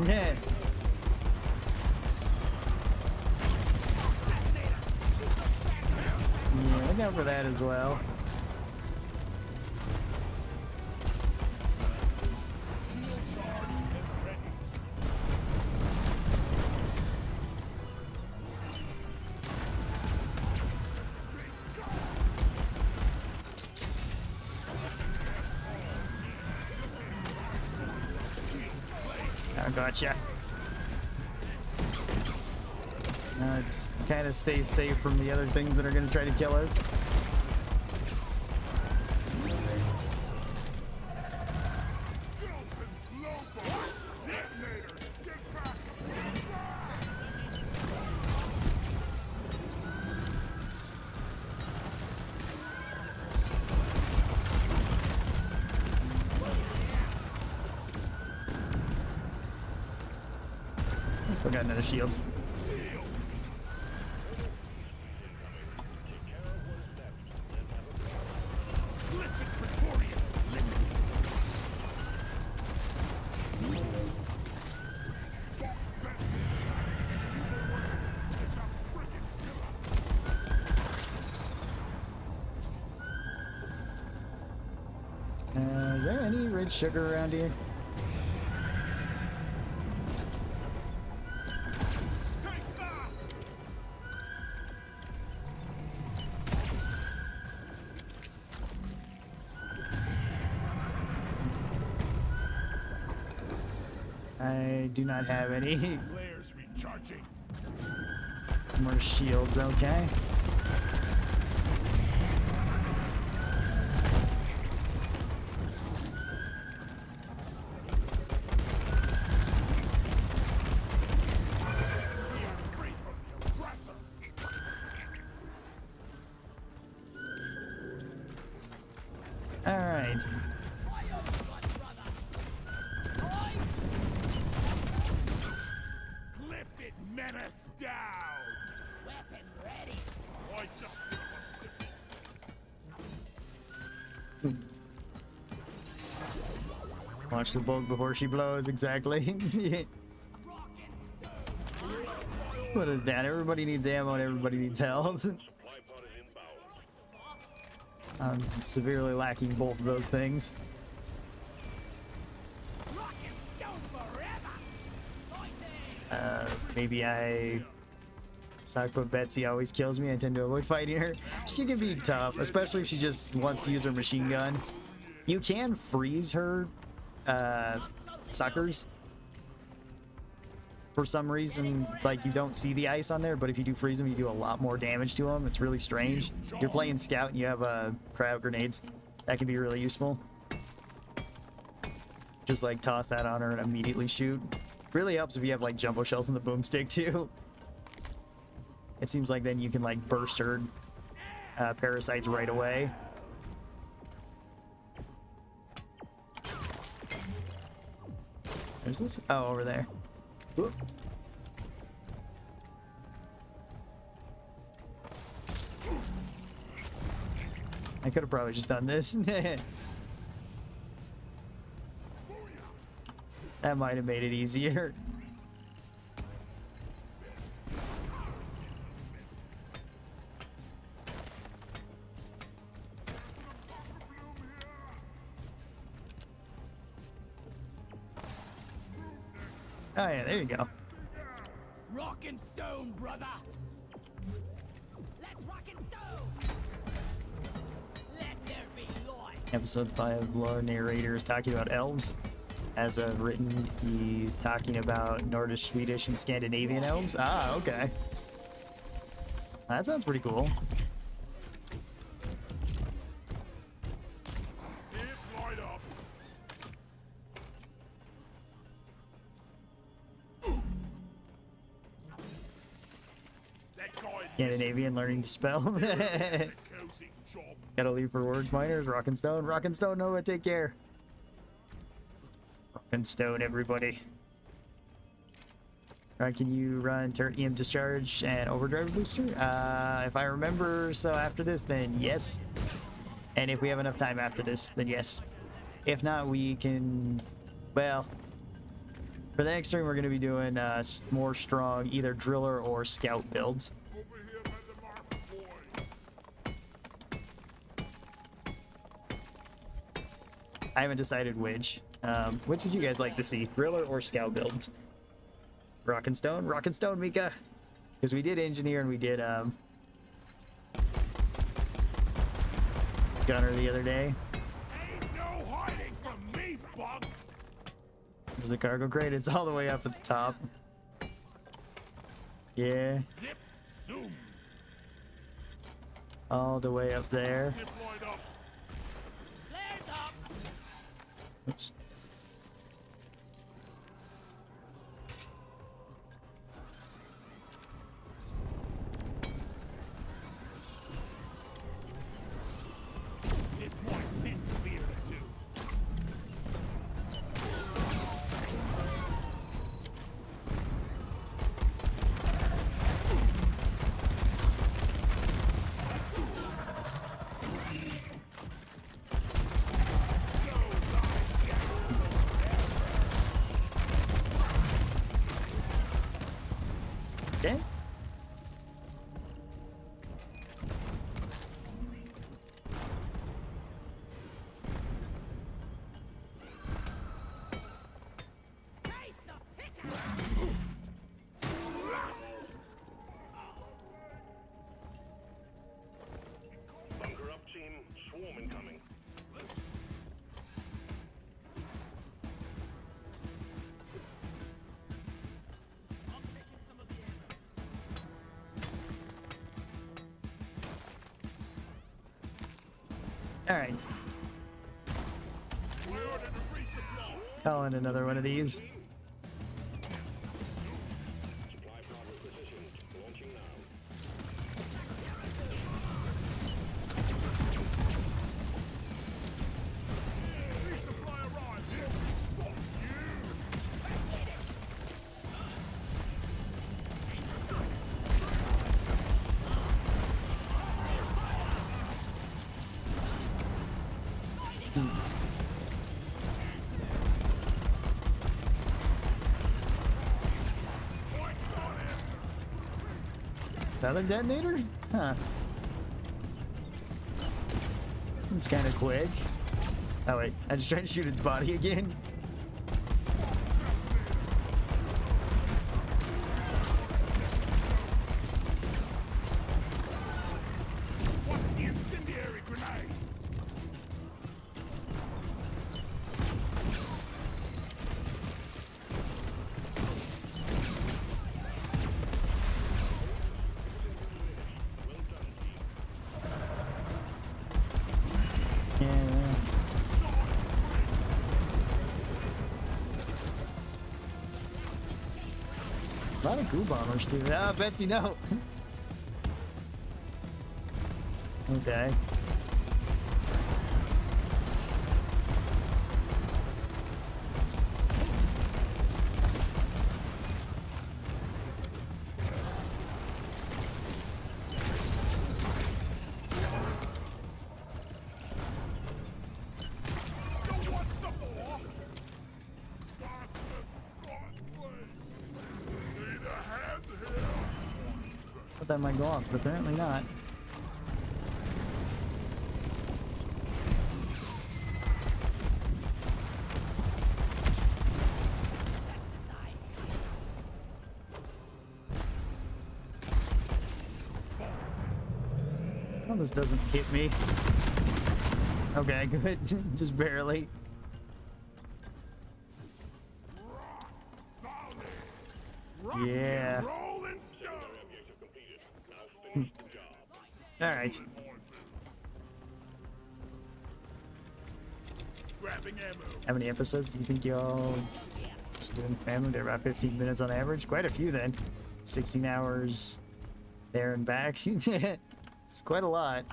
A: Yeah. Yeah, look out for that as well. I gotcha. Now it's kind of stay safe from the other things that are going to try to kill us. Still got another shield. Is there any rich sugar around here?
C: Take that!
A: I do not have any
C: Flares recharging.
A: more shields, okay.
C: We are free from the aggressor.
A: Alright.
C: Clip it, menace down.
B: Weapon ready.
C: I just give a sip.
A: Watch the bolt before she blows, exactly. Put us down. Everybody needs ammo and everybody needs health.
D: Supply pod is inbound.
A: I'm severely lacking both of those things.
B: Rock and stone forever. Fighting.
A: Maybe I suck, but Betsy always kills me. I tend to avoid fighting her. She can be tough, especially if she just wants to use her machine gun. You can freeze her suckers. For some reason, like, you don't see the ice on there, but if you do freeze them, you do a lot more damage to them. It's really strange. If you're playing scout and you have cryo grenades, that can be really useful. Just like toss that on her and immediately shoot. Really helps if you have like jumbo shells in the boomstick too. It seems like then you can like burst her parasites right away. Where's this? Oh, over there. Whoop. I could have probably just done this. That might have made it easier. Oh yeah, there you go.
F: Rock and stone, brother.
B: Let's rock and stone. Let there be light.
A: Episode 5 lore narrator is talking about elves. As of written, he's talking about Nordish, Swedish, and Scandinavian elves. Ah, okay. That sounds pretty cool.
C: Keep light up. That guy's
A: Scandinavian learning to spell.
C: a cozy job.
A: Gotta leave for work, miners. Rock and stone. Rock and stone, Noah, take care. Rock and stone, everybody. Alright, can you run turret EM discharge and overdrive booster? If I remember, so after this, then yes. And if we have enough time after this, then yes. If not, we can, well, for the next stream, we're going to be doing more strong either driller or scout builds.
C: Over here by the market, boy.
A: I haven't decided which. Which would you guys like to see? Driller or scout builds? Rock and stone? Rock and stone, Mika! Because we did engineer and we did gunner the other day.
C: Ain't no hiding from me, bug.
A: There's the cargo crate. It's all the way up at the top. Yeah,
C: Zip, zoom.
A: all the way up there.
C: Zip light up.
B: Flares up.
A: Oops.
C: This might sit clear too.
A: Alright. Calling another one of these.
D: Supply pod requisitioned. Launching now.
C: Resupply arrived. Stop you.
A: Another detonator? Huh. It's kind of quick. Oh wait, I just tried to shoot its body again.
C: What's the incendiary grenade?
A: Yeah. A lot of goo bombers too. Ah, Betsy, no. Okay. Thought that might go off, but apparently not. Well, this doesn't hit me. Okay, good. Just barely. Yeah.
C: Rolling stone.
D: Objective completed. Now finish the job.
A: All right.
C: Grabbing ammo.
A: How many episodes do you think y'all doing family? They're about 15 minutes on average. Quite a few then. 16 hours there and back. It's quite a lot.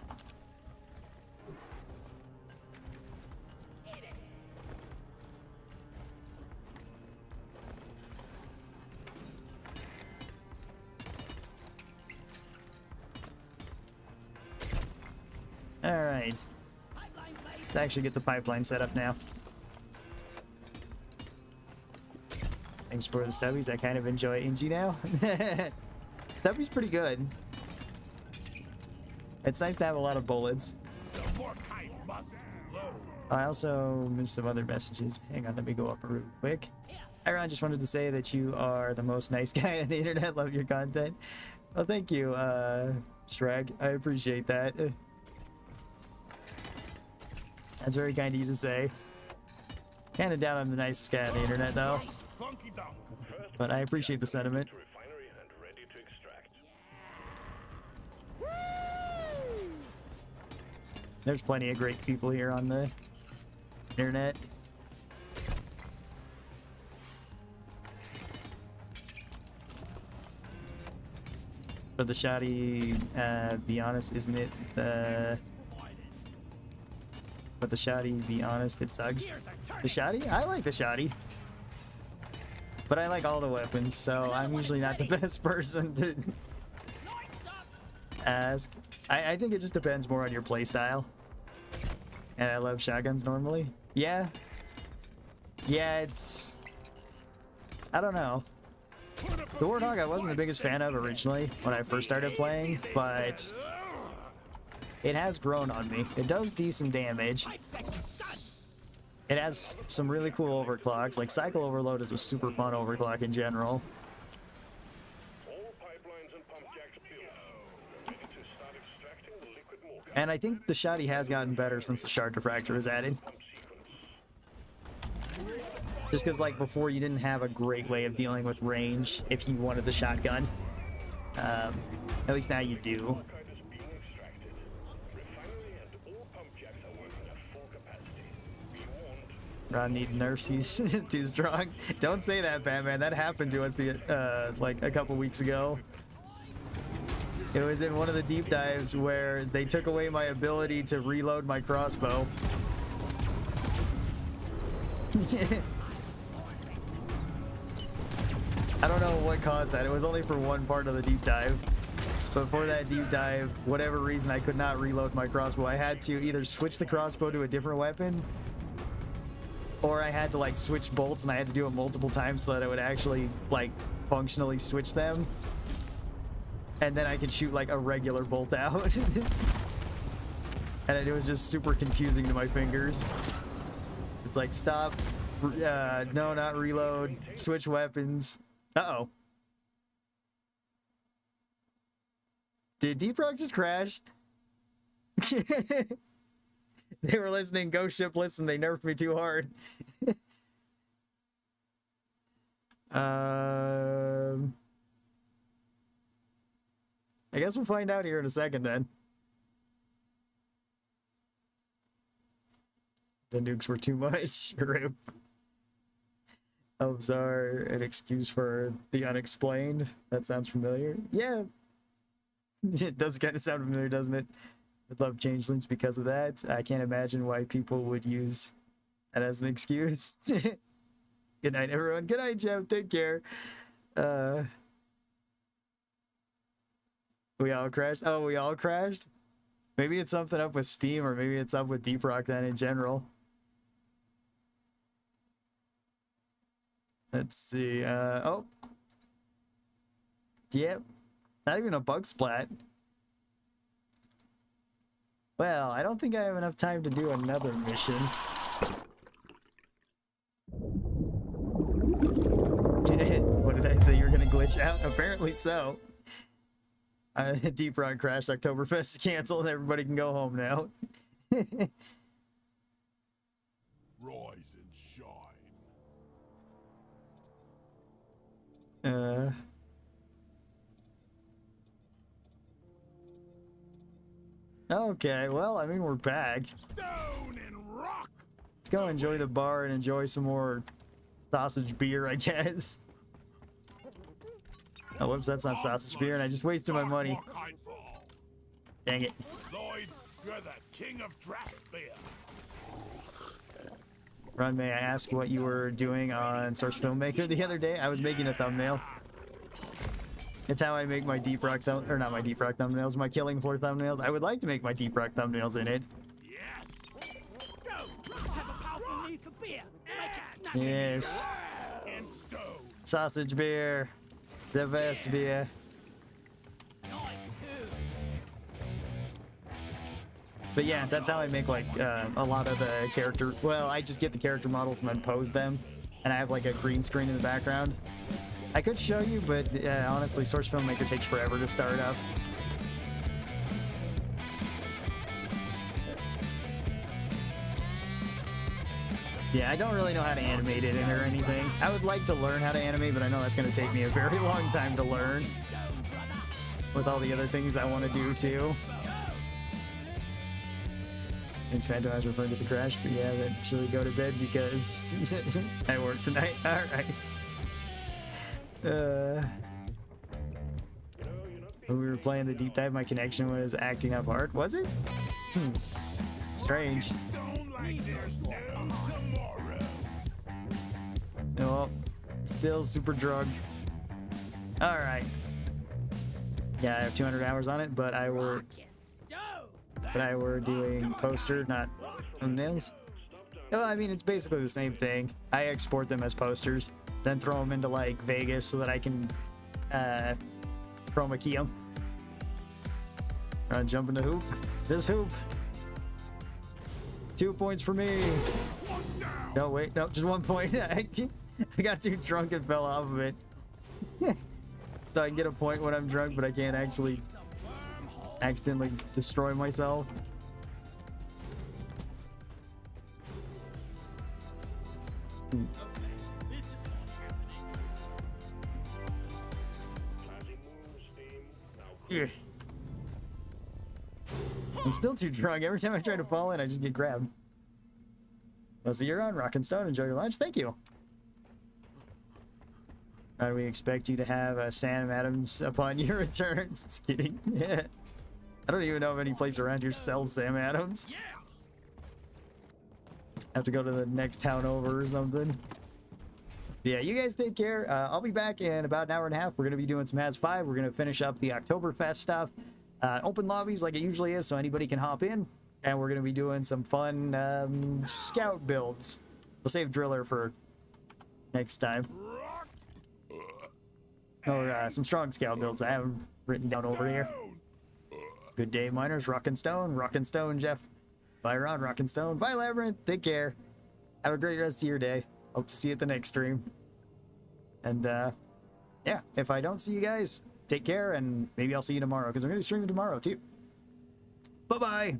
A: All right. Let's actually get the pipeline set up now. Thanks for the stubbies. I kind of enjoy Ingy now. Stubby's pretty good. It's nice to have a lot of bullets.
C: The Vorkite must load.
A: I also missed some other messages. Hang on, let me go up real quick. Hi Ron, just wanted to say that you are the most nice guy on the internet. Love your content. Well, thank you, Shrek. I appreciate that. That's very kind of you to say. Kinda doubt I'm the nicest guy on the internet though,
C: Funky dunk.
A: but I appreciate the sentiment.
D: To refinery and ready to extract.
A: There's plenty of great people here on the internet. But the shoddy, be honest, isn't it? But the shoddy, be honest, it sucks. The shoddy? I like the shoddy. But I like all the weapons, so I'm usually not the best person to ask. I think it just depends more on your playstyle. And I love shotguns normally. Yeah. Yeah, it's... I don't know. The Warthog I wasn't the biggest fan of originally when I first started playing, but it has grown on me. It does decent damage. It has some really cool overclocks. Like Cycle Overload is a super fun overclock in general.
D: All pipelines and pump jacks peeled. Ready to start extracting the liquid mortar.
A: And I think the shoddy has gotten better since the shard diffractor was added. Just because, like, before you didn't have a great way of dealing with range if you wanted the shotgun. At least now you do.
D: Is being extracted. Refinery and all pump jacks are working
A: Ron need nerfs, he's too strong. Don't say that, Batman. That happened to us like a couple weeks ago. It was in one of the deep dives where they took away my ability to reload my crossbow. I don't know what caused that. It was only for one part of the deep dive. But for that deep dive, whatever reason, I could not reload my crossbow. I had to either switch the crossbow to a different weapon, or I had to like switch bolts, and I had to do it multiple times so that I would actually like functionally switch them. And then I could shoot like a regular bolt out. And it was just super confusing to my fingers. It's like, stop, no, not reload, switch weapons. Uh-oh. Did Deep Rock just crash? They were listening, Ghost Ship listen, they nerfed me too hard. I guess we'll find out here in a second then. The nukes were too much. Rip. Elves are an excuse for the unexplained. That sounds familiar. Yeah. It does kind of sound familiar, doesn't it? I love changelings because of that. I can't imagine why people would use that as an excuse. Good night, everyone. Good night, Jeff. Take care. We all crashed? Oh, we all crashed? Maybe it's something up with Steam, or maybe it's up with Deep Rock then in general. Let's see. Oh. Yep. Not even a bug splat. Well, I don't think I have enough time to do another mission. What did I say? You're gonna glitch out? Apparently so. Deep Rock crashed. Oktoberfest is canceled. Everybody can go home now.
C: Rise and shine.
A: Okay, well, I mean, we're back.
C: Stone and rock.
A: Let's go enjoy the bar and enjoy some more sausage beer, I guess. Oh, whoops, that's not sausage beer, and I just wasted my money. Dang it.
C: Lloyd, you're the king of draft beer.
A: Ron, may I ask what you were doing on Source Filmmaker the other day? I was making a thumbnail. It's how I make my Deep Rock or not my Deep Rock thumbnails, my Killing Floor thumbnails. I would like to make my Deep Rock thumbnails in it.
C: Yes.
B: Go! Have a powerful need for beer. Make it snap.
A: Yes.
C: And stone.
A: Sausage beer. The best beer. But yeah, that's how I make like a lot of the character. Well, I just get the character models and then pose them, and I have like a green screen in the background. I could show you, but honestly, Source Filmmaker takes forever to start up. Yeah, I don't really know how to animate it in or anything. I would like to learn how to animate, but I know that's going to take me a very long time to learn. With all the other things I want to do too. It's Phantom, I was referring to the crash, but yeah, eventually go to bed because I work tonight. Alright. When we were playing the deep dive, my connection was acting up hard. Was it? Strange.
C: Stone like there's no tomorrow.
A: Well, still super drug. Alright. Yeah, I have 200 hours on it, but I were doing poster, not thumbnails. Oh, I mean, it's basically the same thing. I export them as posters, then throw them into like Vegas so that I can chroma key them. Jump in the hoop. This hoop. 2 points for me. No, wait, no, just 1 point. I got too drunk and fell off of it. So I can get a point when I'm drunk, but I can't actually accidentally destroy myself. Yeah. I'm still too drunk. Every time I try to fall in, I just get grabbed. I'll see you around. Rock and Stone. Enjoy your lunch. Thank you. We expect you to have Sam Adams upon your return. Just kidding. Yeah. I don't even know if any place around here sells Sam Adams.
C: Yeah.
A: Have to go to the next town over or something. Yeah, you guys take care. I'll be back in about an hour and a half. We're going to be doing some Haz 5. We're going to finish up the Oktoberfest stuff. Open lobbies like it usually is, so anybody can hop in. And we're going to be doing some fun scout builds. We'll save Driller for next time. Or some strong scout builds I haven't written down over here. Good day, miners. Rock and Stone, Jeff. Bye, Ron. Rock and Stone. Bye, Labyrinth. Take care. Have a great rest of your day. Hope to see you at the next stream. And, yeah, if I don't see you guys, take care, and maybe I'll see you tomorrow, because I'm going to be streaming tomorrow, too. Bye-bye.